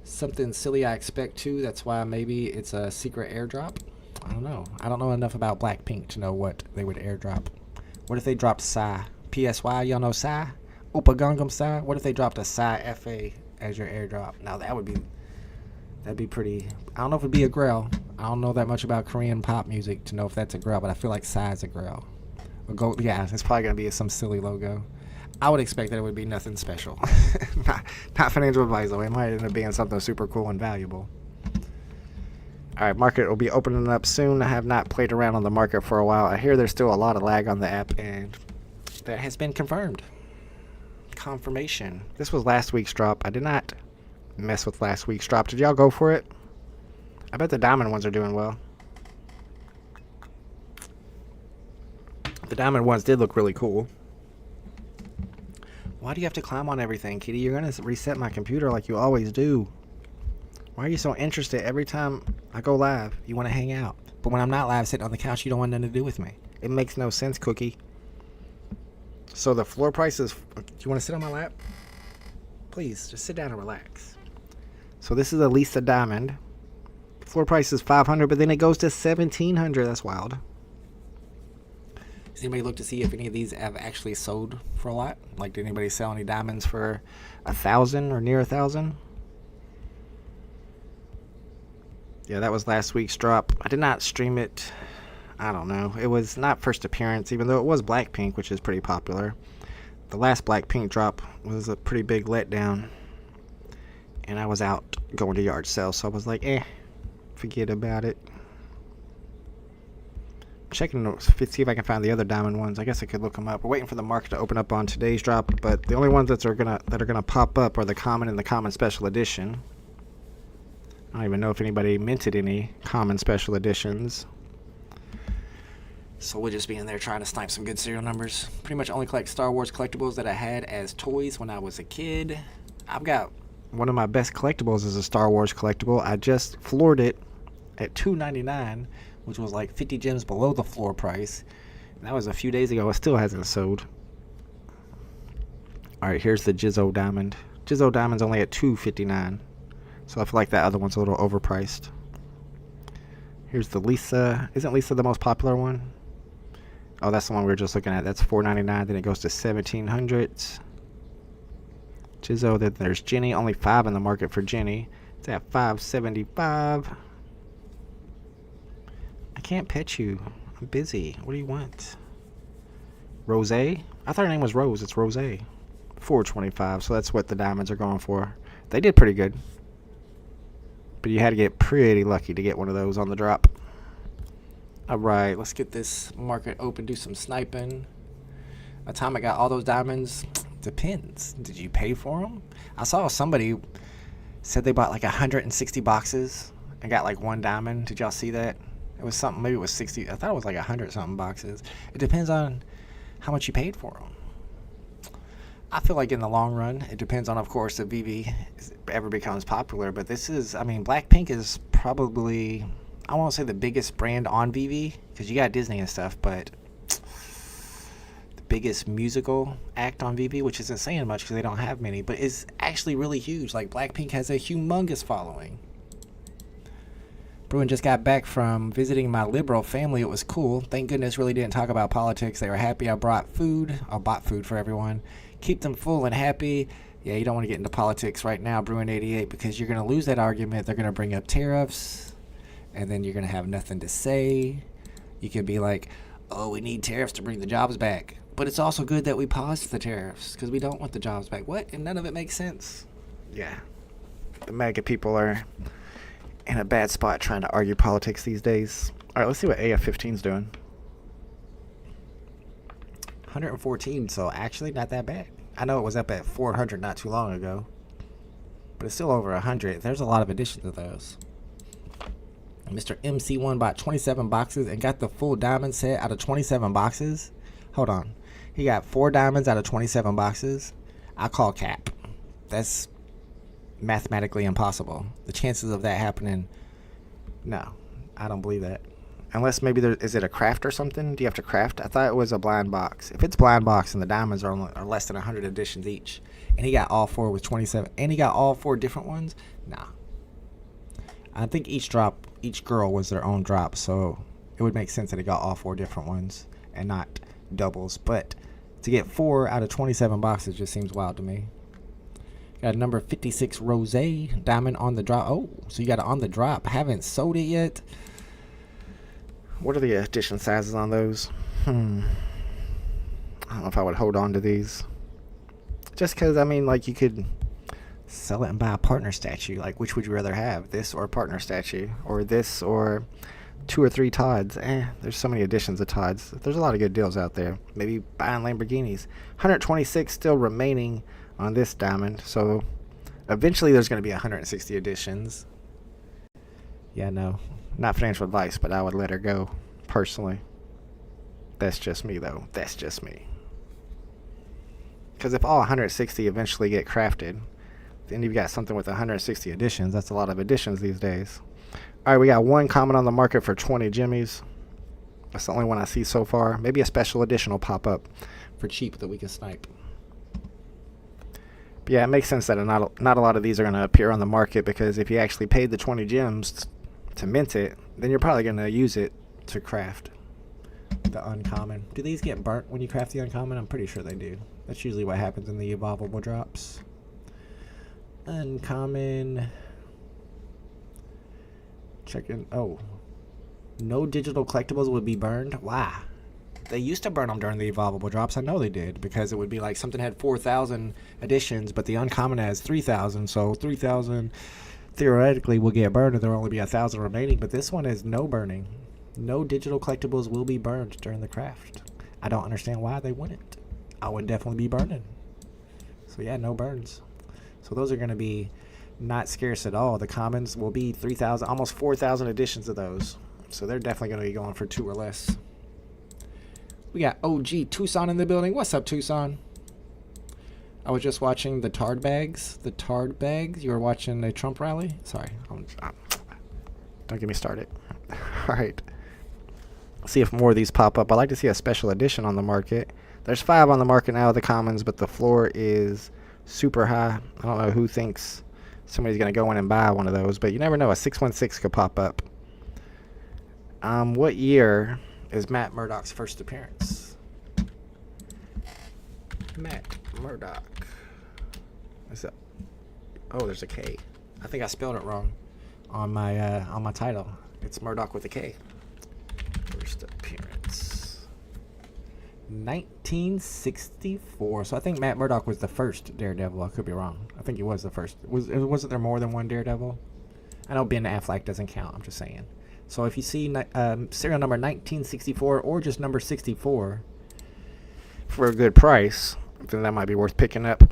Something silly I expect too. That's why maybe it's a secret airdrop. I don't know. I don't know enough about Blackpink to know what they would airdrop. What if they dropped Psy? PSY, y'all know Psy? Opa Gangnam Psy? What if they dropped a Psy FA as your airdrop? Now that'd be pretty. I don't know if it'd be a Grail. I don't know that much about Korean pop music to know if that's a Grail, but I feel like Psy is a Grail. Yeah, it's probably gonna be some silly logo. I would expect that it would be nothing special. not financial advice though. It might end up being something super cool and valuable. Alright, market will be opening up soon. I have not played around on the market for a while. I hear there's still a lot of lag on the app, and that has been confirmed. Confirmation. This was last week's drop. I did not mess with last week's drop. Did y'all go for it? I bet the diamond ones are doing well. The diamond ones did look really cool. Why do you have to climb on everything, Kitty? You're gonna reset my computer like you always do. Why are you so interested every time I go live? You want to hang out. But when I'm not live sitting on the couch, you don't want nothing to do with me. It makes no sense, Cookie. So the floor price is... Do you want to sit on my lap? Please, just sit down and relax. So this is a Lisa Diamond. Floor price is $500, but then it goes to $1,700. That's wild. Does anybody look to see if any of these have actually sold for a lot? Like, did anybody sell any diamonds for 1,000 or near 1,000? Yeah, that was last week's drop. I did not stream it. I don't know. It was not first appearance, even though it was Blackpink, which is pretty popular. The last Blackpink drop was a pretty big letdown. And I was out going to yard sales, so I was like, forget about it. Checking to see if I can find the other diamond ones. I guess I could look them up. We're waiting for the market to open up on today's drop, but the only ones that are gonna pop up are the common and the common special edition. I don't even know if anybody minted any common special editions. So we'll just be in there trying to snipe some good serial numbers. Pretty much only collect Star Wars collectibles that I had as toys when I was a kid. I've got one of my best collectibles is a Star Wars collectible. I just floored it at $2.99, which was like 50 gems below the floor price. And that was a few days ago. It still hasn't sold. Alright, here's the Jizzo Diamond. Jizzo Diamond's only at $2.59. So I feel like that other one's a little overpriced. Here's the Lisa. Isn't Lisa the most popular one? Oh, that's the one we were just looking at. That's $4.99. Then it goes to $1,700. Jizzo. Then there's Jenny. Only 5 in the market for Jenny. It's at $5.75. I can't pet you. I'm busy. What do you want? Rose? I thought her name was Rose. It's Rose. $4.25. So that's what the diamonds are going for. They did pretty good. But you had to get pretty lucky to get one of those on the drop. Alright, let's get this market open, do some sniping. By the time I got all those diamonds, depends. Did you pay for them? I saw somebody said they bought like 160 boxes and got like 1 diamond. Did y'all see that? It was something, maybe it was 60. I thought it was like 100 something boxes. It depends on how much you paid for them. I feel like in the long run, it depends on, of course, if VeVe ever becomes popular. But this is, I mean, Blackpink is probably, I won't say the biggest brand on VeVe, because you got Disney and stuff, but the biggest musical act on VeVe, which isn't saying much because they don't have many, but is actually really huge. Like, Blackpink has a humongous following. Bruin just got back from visiting my liberal family. It was cool. Thank goodness really didn't talk about politics. They were happy I brought food. I bought food for everyone. Keep them full and happy. Yeah, you don't want to get into politics right now, Bruin88, because you're going to lose that argument. They're going to bring up tariffs, and then you're going to have nothing to say. You could be like, oh, we need tariffs to bring the jobs back. But it's also good that we paused the tariffs because we don't want the jobs back. What? And none of it makes sense. Yeah. The MAGA people are in a bad spot trying to argue politics these days. All right, let's see what AF-15's doing. 114, so actually not that bad. I know it was up at 400 not too long ago, but it's still over 100. There's a lot of additions of those. Mr. MC1 bought 27 boxes and got the full diamond set out of 27 boxes. Hold on. He got 4 diamonds out of 27 boxes. I call cap. That's mathematically impossible. The chances of that happening, no, I don't believe that. Unless maybe is it a craft or something? Do you have to craft? I thought it was a blind box. If it's blind box and the diamonds are less than 100 editions each, and he got all 4 with 27, and he got all 4 different ones, nah. I think each girl was their own drop, so it would make sense that he got all 4 different ones and not doubles. But to get 4 out of 27 boxes just seems wild to me. Got a number 56 Rose diamond on the drop. Oh, so you got it on the drop. Haven't sold it yet. What are the edition sizes on those? I don't know if I would hold on to these. Just because, I mean, like, you could sell it and buy a partner statue. Like, which would you rather have? This or a partner statue? Or this or 2 or 3 Todds? There's so many editions of Todds. There's a lot of good deals out there. Maybe buying Lamborghinis. 126 still remaining on this diamond. So, eventually there's going to be 160 editions. Yeah, no. Not financial advice, but I would let her go, personally. That's just me, though. That's just me. Because if all 160 eventually get crafted, then you've got something with 160 editions. That's a lot of editions these days. All right, we got one common on the market for 20 jimmies. That's the only one I see so far. Maybe a special edition will pop up for cheap that we can snipe. But yeah, it makes sense that not a lot of these are going to appear on the market, because if you actually paid the 20 gems to mint it, then you're probably going to use it to craft the uncommon. Do these get burnt when you craft the uncommon? I'm pretty sure they do. That's usually what happens in the evolvable drops. Uncommon. Checking. Oh. No digital collectibles would be burned? Why? They used to burn them during the evolvable drops. I know they did, because it would be like something had 4,000 editions, but the uncommon has 3,000, so 3,000 theoretically will get burned, and there will only be 1,000 remaining. But this one is no burning. No digital collectibles will be burned during the craft. I don't understand why they wouldn't. I would definitely be burning. So yeah, no burns. So those are going to be not scarce at all. The commons will be 3,000, almost 4,000 editions of those. So they're definitely going to be going for 2 or less. We got OG Tucson in the building. What's up, Tucson? I was just watching the Tard Bags. The Tard Bags? You were watching the Trump rally? Sorry. Don't get me started. All right. See if more of these pop up. I'd like to see a special edition on the market. There's 5 on the market now of the commons, but the floor is super high. I don't know who thinks somebody's going to go in and buy one of those, but you never know. A 616 could pop up. What year is Matt Murdoch's first appearance? Matt Murdoch. What's up? Oh, there's a K. I think I spelled it wrong on my title. It's Murdoch with a K. First appearance. 1964. So I think Matt Murdoch was the first Daredevil. I could be wrong. I think he was the first. Wasn't there more than one Daredevil? I know Ben Affleck doesn't count. I'm just saying. So if you see serial number 1964 or just number 64 for a good price, then that might be worth picking up.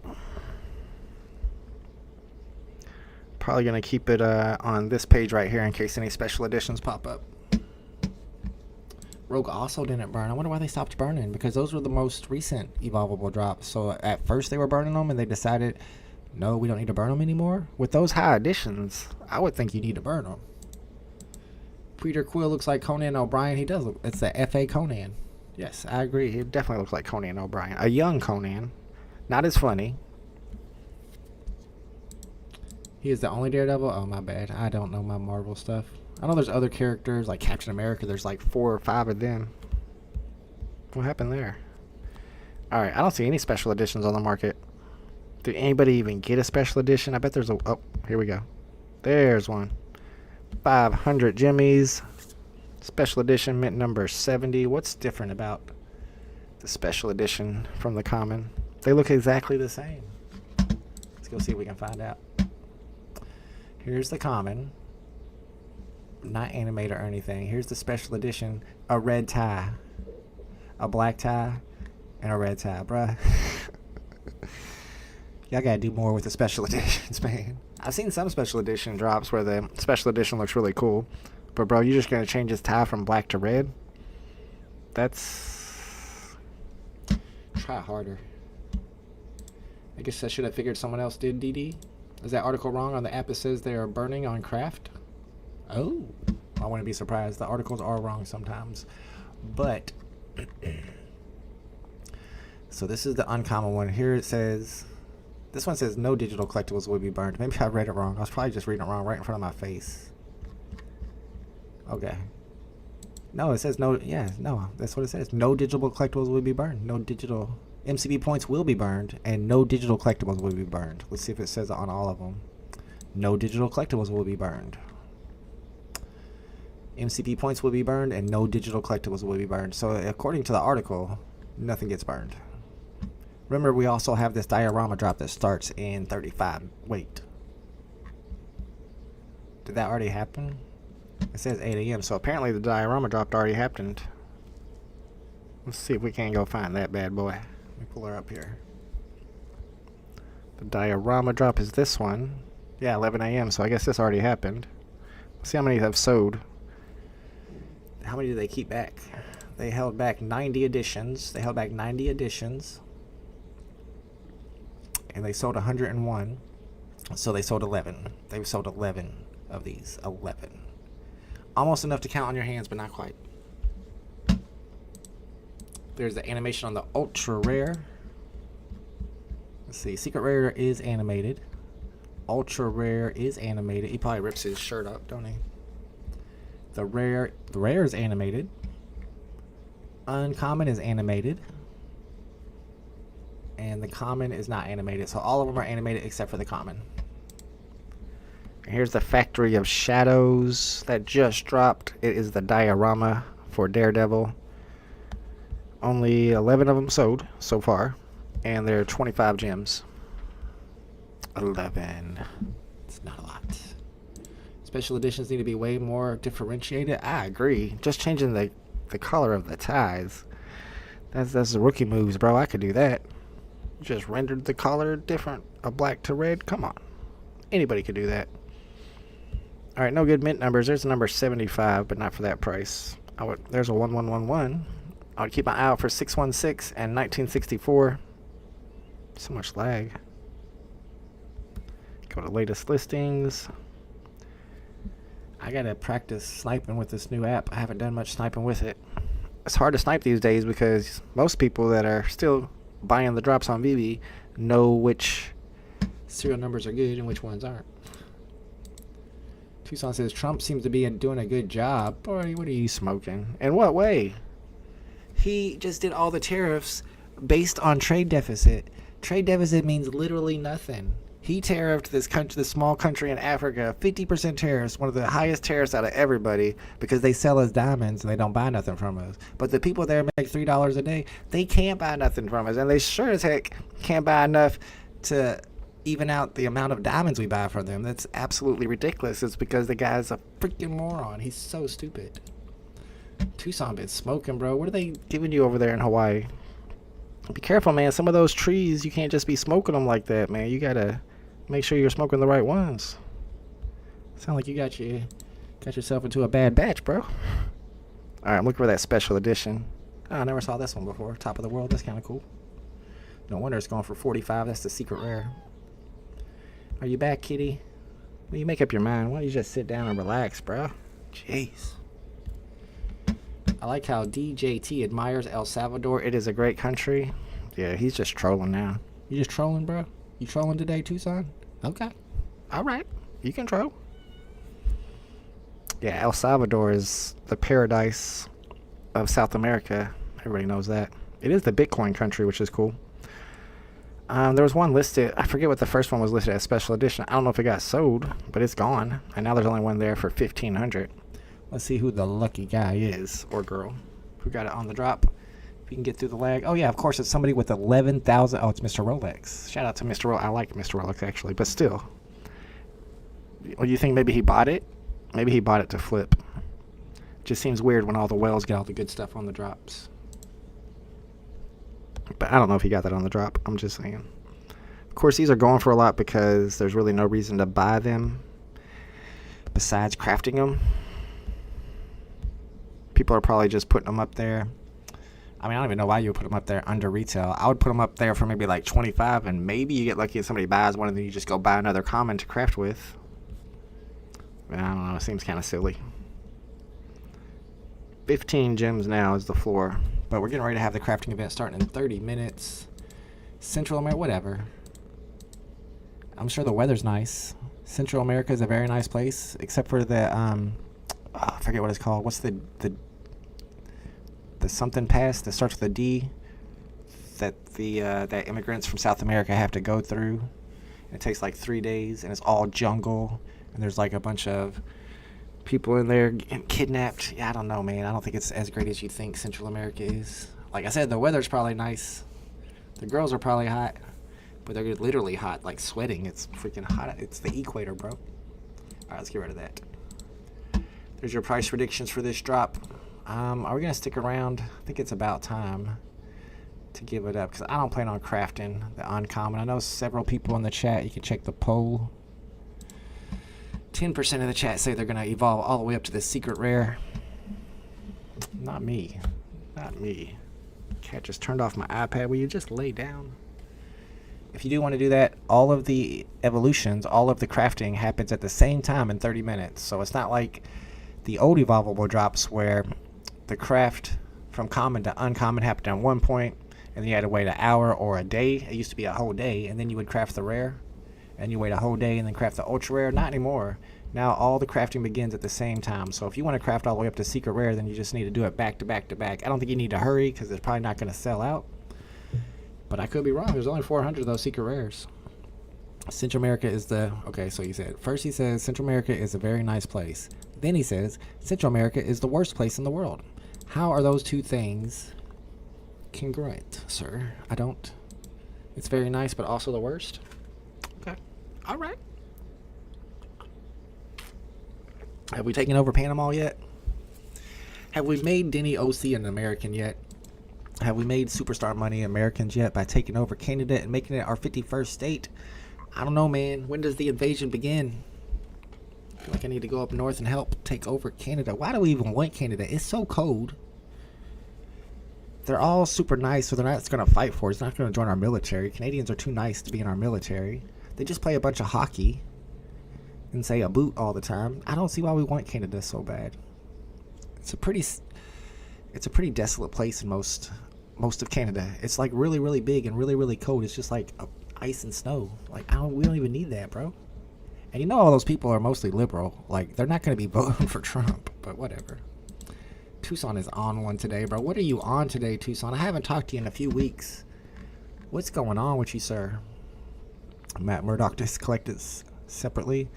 Probably going to keep it on this page right here in case any special editions pop up. Rogue also didn't burn. I wonder why they stopped burning, because those were the most recent evolvable drops. So at first they were burning them, and they decided, no, we don't need to burn them anymore. With those high editions, I would think you need to burn them. Peter Quill looks like Conan O'Brien. He does look. It's the F.A. Conan. Yes, I agree. He definitely looks like Conan O'Brien. A young Conan. Not as funny. He is the only Daredevil? Oh, my bad. I don't know my Marvel stuff. I know there's other characters like Captain America. There's like 4 or 5 of them. What happened there? Alright, I don't see any special editions on the market. Did anybody even get a special edition? I bet there's a... Oh, here we go. There's one. 500 jimmies. Special edition, mint number 70. What's different about the special edition from the common? They look exactly the same. Let's go see if we can find out. Here's the common. Not animated or anything. Here's the special edition. A red tie. A black tie. And a red tie, bruh. Y'all gotta do more with the special editions, man. I've seen some special edition drops where the special edition looks really cool. But, bro, you're just gonna change his tie from black to red? That's... Try harder. I guess I should have figured someone else did, DD. Is that article wrong? On the app it says they are burning on craft? Oh. I wouldn't be surprised. The articles are wrong sometimes. But... So this is the uncommon one. Here it says... This one says no digital collectibles will be burned. Maybe I read it wrong. I was probably just reading it wrong right in front of my face. Okay. No, it says no. Yeah, no. That's what it says. No digital collectibles will be burned. No digital MCB points will be burned, and no digital collectibles will be burned. Let's see if it says it on all of them. No digital collectibles will be burned. MCB points will be burned, and no digital collectibles will be burned. So according to the article, nothing gets burned. Remember, we also have this diorama drop that starts in 35. Wait. Did that already happen? It says 8 a.m., so apparently the diorama drop already happened. Let's see if we can go find that bad boy. Let me pull her up here. The diorama drop is this one. Yeah, 11 a.m., so I guess this already happened. Let's see how many have sold. How many do they keep back? They held back 90 editions. They held back 90 editions. and they sold 101. So they sold 11. They've sold 11 of these. 11. Almost enough to count on your hands, but not quite. There's the animation on the ultra rare. Let's see. Secret rare is animated. Ultra rare is animated. He probably rips his shirt up, don't he? The rare is animated. Uncommon is animated. And the common is not animated. So all of them are animated except for the common. And here's the Factory of Shadows that just dropped. It is the diorama for Daredevil. Only 11 of them sold so far. And they're 25 gems. 11. It's not a lot. Special editions need to be way more differentiated. I agree. Just changing the color of the ties. That's the rookie moves, bro. I could do that. Just rendered the color different. A black to red. Come on. Anybody could do that. Alright, no good mint numbers. There's a number 75, but not for that price. There's a 1111. I would keep my eye out for 616 and 1964. So much lag. Go to latest listings. I gotta practice sniping with this new app. I haven't done much sniping with it. It's hard to snipe these days because most people that are still buying the drops on VeVe know which serial numbers are good and which ones aren't. Tucson says Trump seems to be doing a good job. Boy, what are you smoking? In what way? He just did all the tariffs based on trade deficit. Trade deficit means literally nothing. He tariffed this country, this small country in Africa, 50% tariffs, one of the highest tariffs out of everybody, because they sell us diamonds and they don't buy nothing from us. But the people there make $3 a day. They can't buy nothing from us, and they sure as heck can't buy enough to even out the amount of diamonds we buy from them. That's absolutely ridiculous. It's because the guy's a freaking moron. He's so stupid. Tucson been smoking, bro. What are they giving you over there in Hawaii? Be careful, man. Some of those trees, you can't just be smoking them like that, man. You gotta make sure you're smoking the right ones. Sound like you got yourself into a bad batch, bro. All right, I'm looking for that special edition. Oh, I never saw this one before. Top of the world. That's kind of cool. No wonder it's going for 45. That's the secret rare. Are you back, kitty? Well, you make up your mind. Why don't you just sit down and relax, bro? Jeez. I like how DJT admires El Salvador. It is a great country. Yeah, he's just trolling now. You just trolling, bro? You trolling today, Tucson? Okay. All right. You can troll. Yeah, El Salvador is the paradise of South America. Everybody knows that. It is the Bitcoin country, which is cool. There was one listed. I forget what the first one was listed as special edition. I don't know if it got sold, but it's gone. And now there's only one there for 1,500. Let's see who the lucky guy is, or girl, who got it on the drop. If you can get through the lag. Oh, yeah, of course, it's somebody with 11,000. Oh, it's Mr. Rolex. Shout out to Mr. Rolex. I like Mr. Rolex, actually, but still. Well, you think maybe he bought it? Maybe he bought it to flip. Just seems weird when all the whales get all the good stuff on the drops. But I don't know if he got that on the drop. I'm just saying. Of course, these are going for a lot because there's really no reason to buy them besides crafting them. People are probably just putting them up there. I mean, I don't even know why you would put them up there under retail. I would put them up there for maybe like 25, and maybe you get lucky if somebody buys one, and then you just go buy another common to craft with. But I don't know. It seems kind of silly. 15 gems now is the floor. But we're getting ready to have the crafting event starting in 30 minutes. Central America, whatever. I'm sure the weather's nice. Central America is a very nice place, except for the, I forget what it's called. What's the something pass that starts with a D that that immigrants from South America have to go through. And it takes like 3 days, and it's all jungle, and there's like a bunch of people in there getting kidnapped. Yeah, I don't know, man. I don't think it's as great as you think Central America is. Like I said, the weather's probably nice. The girls are probably hot, but they're literally hot, like sweating. It's freaking hot. It's the equator, bro. All right, let's get rid of that. There's your price predictions for this drop. Are we going to stick around? I think it's about time to give it up because I don't plan on crafting the uncommon. I know several people in the chat. You can check the poll. 10% of the chat say they're going to evolve all the way up to the secret rare. Not me. Not me. Cat just turned off my iPad. Will you just lay down? if you do want to do that, all of the evolutions, all of the crafting happens at the same time in 30 minutes. So it's not like the old evolvable drops where the craft from common to uncommon happened at one point, and then you had to wait an hour or a day. It used to be a whole day, and then you would craft the rare, and you wait a whole day and then craft the ultra rare. Not anymore. Now all the crafting begins at the same time. So if you want to craft all the way up to secret rare, then you just need to do it back to back to back. I don't think you need to hurry because it's probably not going to sell out. But I could be wrong. There's only 400 of those secret rares. Central America is the... Okay, so he said... First he says Central America is a very nice place. Then he says Central America is the worst place in the world. How are those two things congruent, sir? I don't... It's very nice, but also the worst? Okay. All right. Have we taken over Panama yet? Have we made Denny OC an American yet? Have we made superstar money Americans yet by taking over Canada and making it our 51st state? I don't know, man. When does the invasion begin? I feel like I need to go up north and help take over Canada. Why do we even want Canada? It's so cold. They're all super nice, so they're not going to fight for it. It's not going to join our military. Canadians are too nice to be in our military. They just play a bunch of hockey and say a boot all the time. I don't see why we want Canada so bad. It's a pretty desolate place in most of Canada. It's like really, really big and really, really cold. It's just like ice and snow. Like we don't even need that, bro. And you know all those people are mostly liberal. Like they're not going to be voting for Trump, but whatever. Tucson is on one today, bro. What are you on today, Tucson? I haven't talked to you in a few weeks. What's going on with you, sir? Matt Murdoch just collected separately.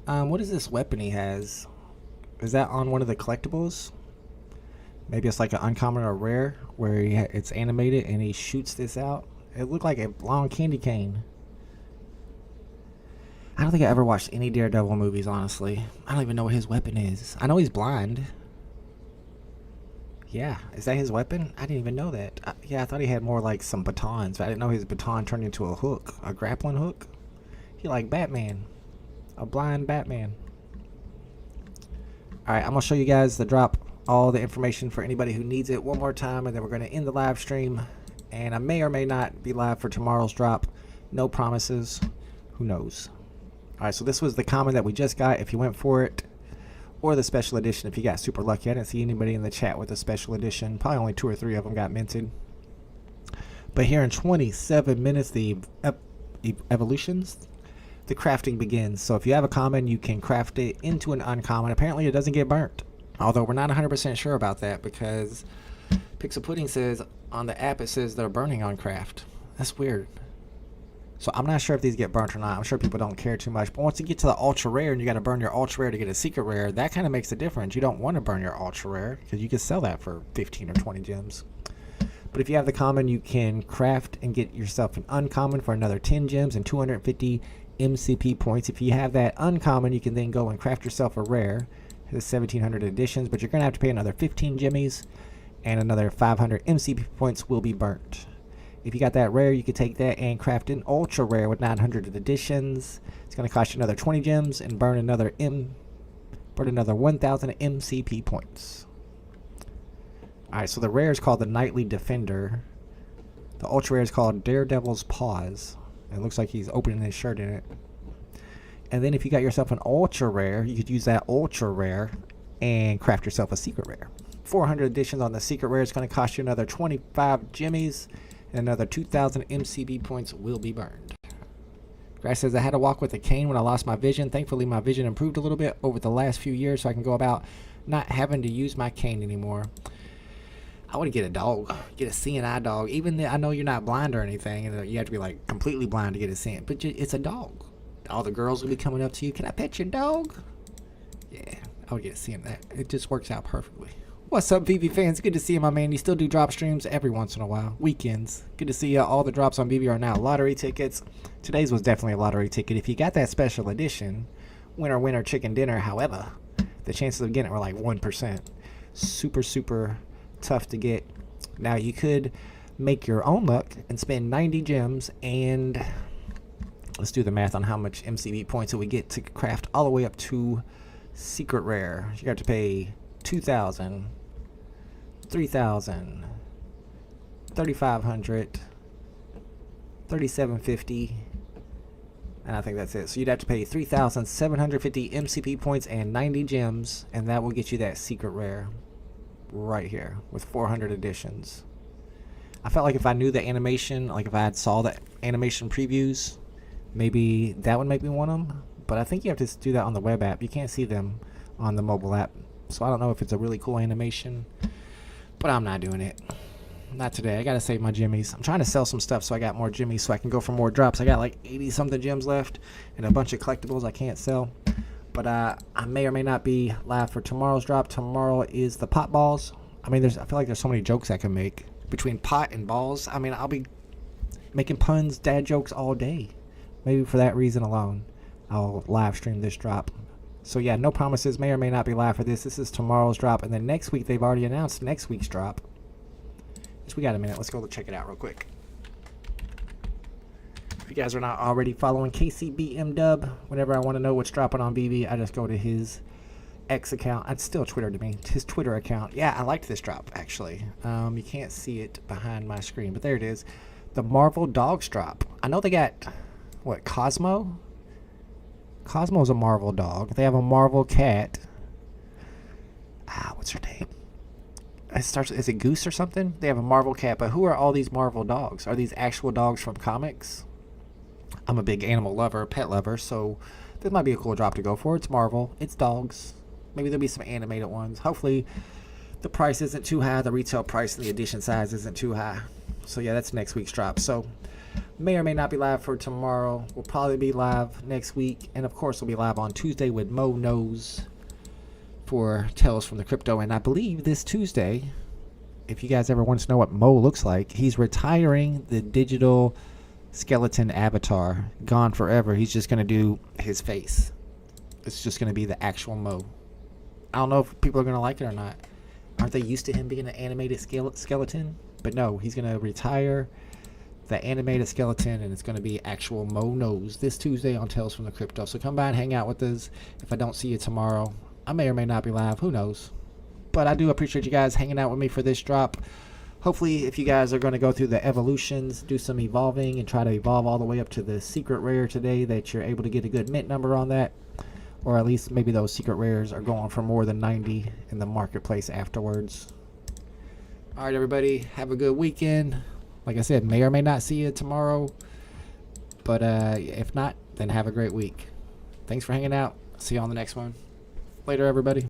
What is this weapon he has? Is that on one of the collectibles? Maybe it's like an uncommon or rare where it's animated and he shoots this out. It looked like a long candy cane. I don't think I ever watched any Daredevil movies, honestly. I don't even know what his weapon is. I know he's blind. Yeah, is that his weapon? I didn't even know that. Yeah, I thought he had more like some batons. But I didn't know his baton turned into a hook, a grappling hook. He like Batman, a blind Batman. All right, I'm gonna show you guys the drop, all the information for anybody who needs it one more time, and then we're gonna end the live stream. And I may or may not be live for tomorrow's drop. No promises. Who knows? All right, so this was the common that we just got. If you went for it. Or the special edition if you got super lucky. I didn't see anybody in the chat with a special edition. Probably only 2 or 3 of them got minted. But here in 27 minutes, the evolutions, the crafting begins. So if you have a common, you can craft it into an uncommon. Apparently it doesn't get burnt. Although we're not 100% sure about that because Pixel Pudding says on the app it says they're burning on craft. That's weird. So I'm not sure if these get burnt or not. I'm sure people don't care too much. But once you get to the ultra rare and you got to burn your ultra rare to get a secret rare, that kind of makes a difference. You don't want to burn your ultra rare because you can sell that for 15 or 20 gems. But if you have the common, you can craft and get yourself an uncommon for another 10 gems and 250 MCP points. If you have that uncommon, you can then go and craft yourself a rare. It has 1,700 additions, but you're going to have to pay another 15 jimmies and another 500 MCP points will be burnt. If you got that rare, you could take that and craft an ultra rare with 900 additions. It's going to cost you another 20 gems and burn another 1,000 MCP points. Alright, so the rare is called the Nightly Defender. The ultra rare is called Daredevil's Paws. It looks like he's opening his shirt in it. And then if you got yourself an ultra rare, you could use that ultra rare and craft yourself a secret rare. 400 additions on the secret rare is going to cost you another 25 jimmies. And another 2,000 MCB points will be burned. Grass says, I had to walk with a cane when I lost my vision. Thankfully, my vision improved a little bit over the last few years, so I can go about not having to use my cane anymore. I want to get a dog, get a seeing eye dog. Even though I know you're not blind or anything, and you have to be like completely blind to get a seeing, but it's a dog. All the girls will be coming up to you. Can I pet your dog? Yeah, I would get a seeing that. It just works out perfectly. What's up, VeVe fans? Good to see you, my man. You still do drop streams every once in a while. Weekends. Good to see you. All the drops on VeVe are now lottery tickets. Today's was definitely a lottery ticket. If you got that special edition, winner, winner, chicken dinner. However, the chances of getting it were like 1%. Super, super tough to get. Now, you could make your own luck and spend 90 gems and let's do the math on how much MCB points it would get to craft all the way up to secret rare. You have to pay 2,000, 3,000, 3,500, 3750. And I think that's it. So you'd have to pay 3,750 MCP points and 90 gems, and that will get you that secret rare right here with 400 additions. I felt like if I knew the animation, like if I had saw the animation previews, maybe that would make me want them. But I think you have to do that on the web app. You can't see them on the mobile app. So I don't know if it's a really cool animation, but I'm not doing it. Not today. I gotta save my jimmies. I'm trying to sell some stuff so I got more jimmies so I can go for more drops. I got like 80 something gems left and a bunch of collectibles I can't sell. But I may or may not be live for tomorrow's drop. Tomorrow is the pot balls. I mean, I feel like there's so many jokes I can make between pot and balls. I mean, I'll be making puns, dad jokes all day. Maybe for that reason alone, I'll live stream this drop. So yeah, no promises. May or may not be live for this. This is tomorrow's drop, and then next week they've already announced next week's drop. We got a minute. Let's go check it out real quick. If you guys are not already following KCBM whenever I want to know what's dropping on VeVe, I just go to his X account. It's still Twitter to me. His Twitter account. Yeah, I liked this drop, actually. You can't see it behind my screen, but there it is. The Marvel Dogs drop. I know they got, what, Cosmo? Cosmo's a Marvel dog. They have a Marvel cat. What's her name? It starts. Is it Goose or something? They have a Marvel cat, but who are all these Marvel dogs? Are these actual dogs from comics? I'm a big animal lover, pet lover, so this might be a cool drop to go for. It's Marvel. It's dogs. Maybe there'll be some animated ones. Hopefully the price isn't too high. The retail price and the edition size isn't too high. So yeah, that's next week's drop. So may or may not be live for tomorrow. We'll probably be live next week. And of course we'll be live on Tuesday with Mo Knows for Tales from the Crypto. And I believe this Tuesday, if you guys ever want to know what Mo looks like, he's retiring the digital skeleton avatar. Gone forever. He's just going to do his face. It's just going to be the actual Mo. I don't know if people are going to like it or not. Aren't they used to him being an animated skeleton? But no, he's going to retire the animated skeleton, and it's going to be actual Mo Knows this Tuesday on Tales from the Crypto. So come by and hang out with us. If I don't see you tomorrow, I may or may not be live. Who knows? But I do appreciate you guys hanging out with me for this drop. Hopefully, if you guys are going to go through the evolutions, do some evolving, and try to evolve all the way up to the secret rare today, that you're able to get a good mint number on that. Or at least maybe those secret rares are going for more than 90 in the marketplace afterwards. All right, everybody. Have a good weekend. Like I said, may or may not see you tomorrow. But if not, then have a great week. Thanks for hanging out. See you on the next one. Later, everybody.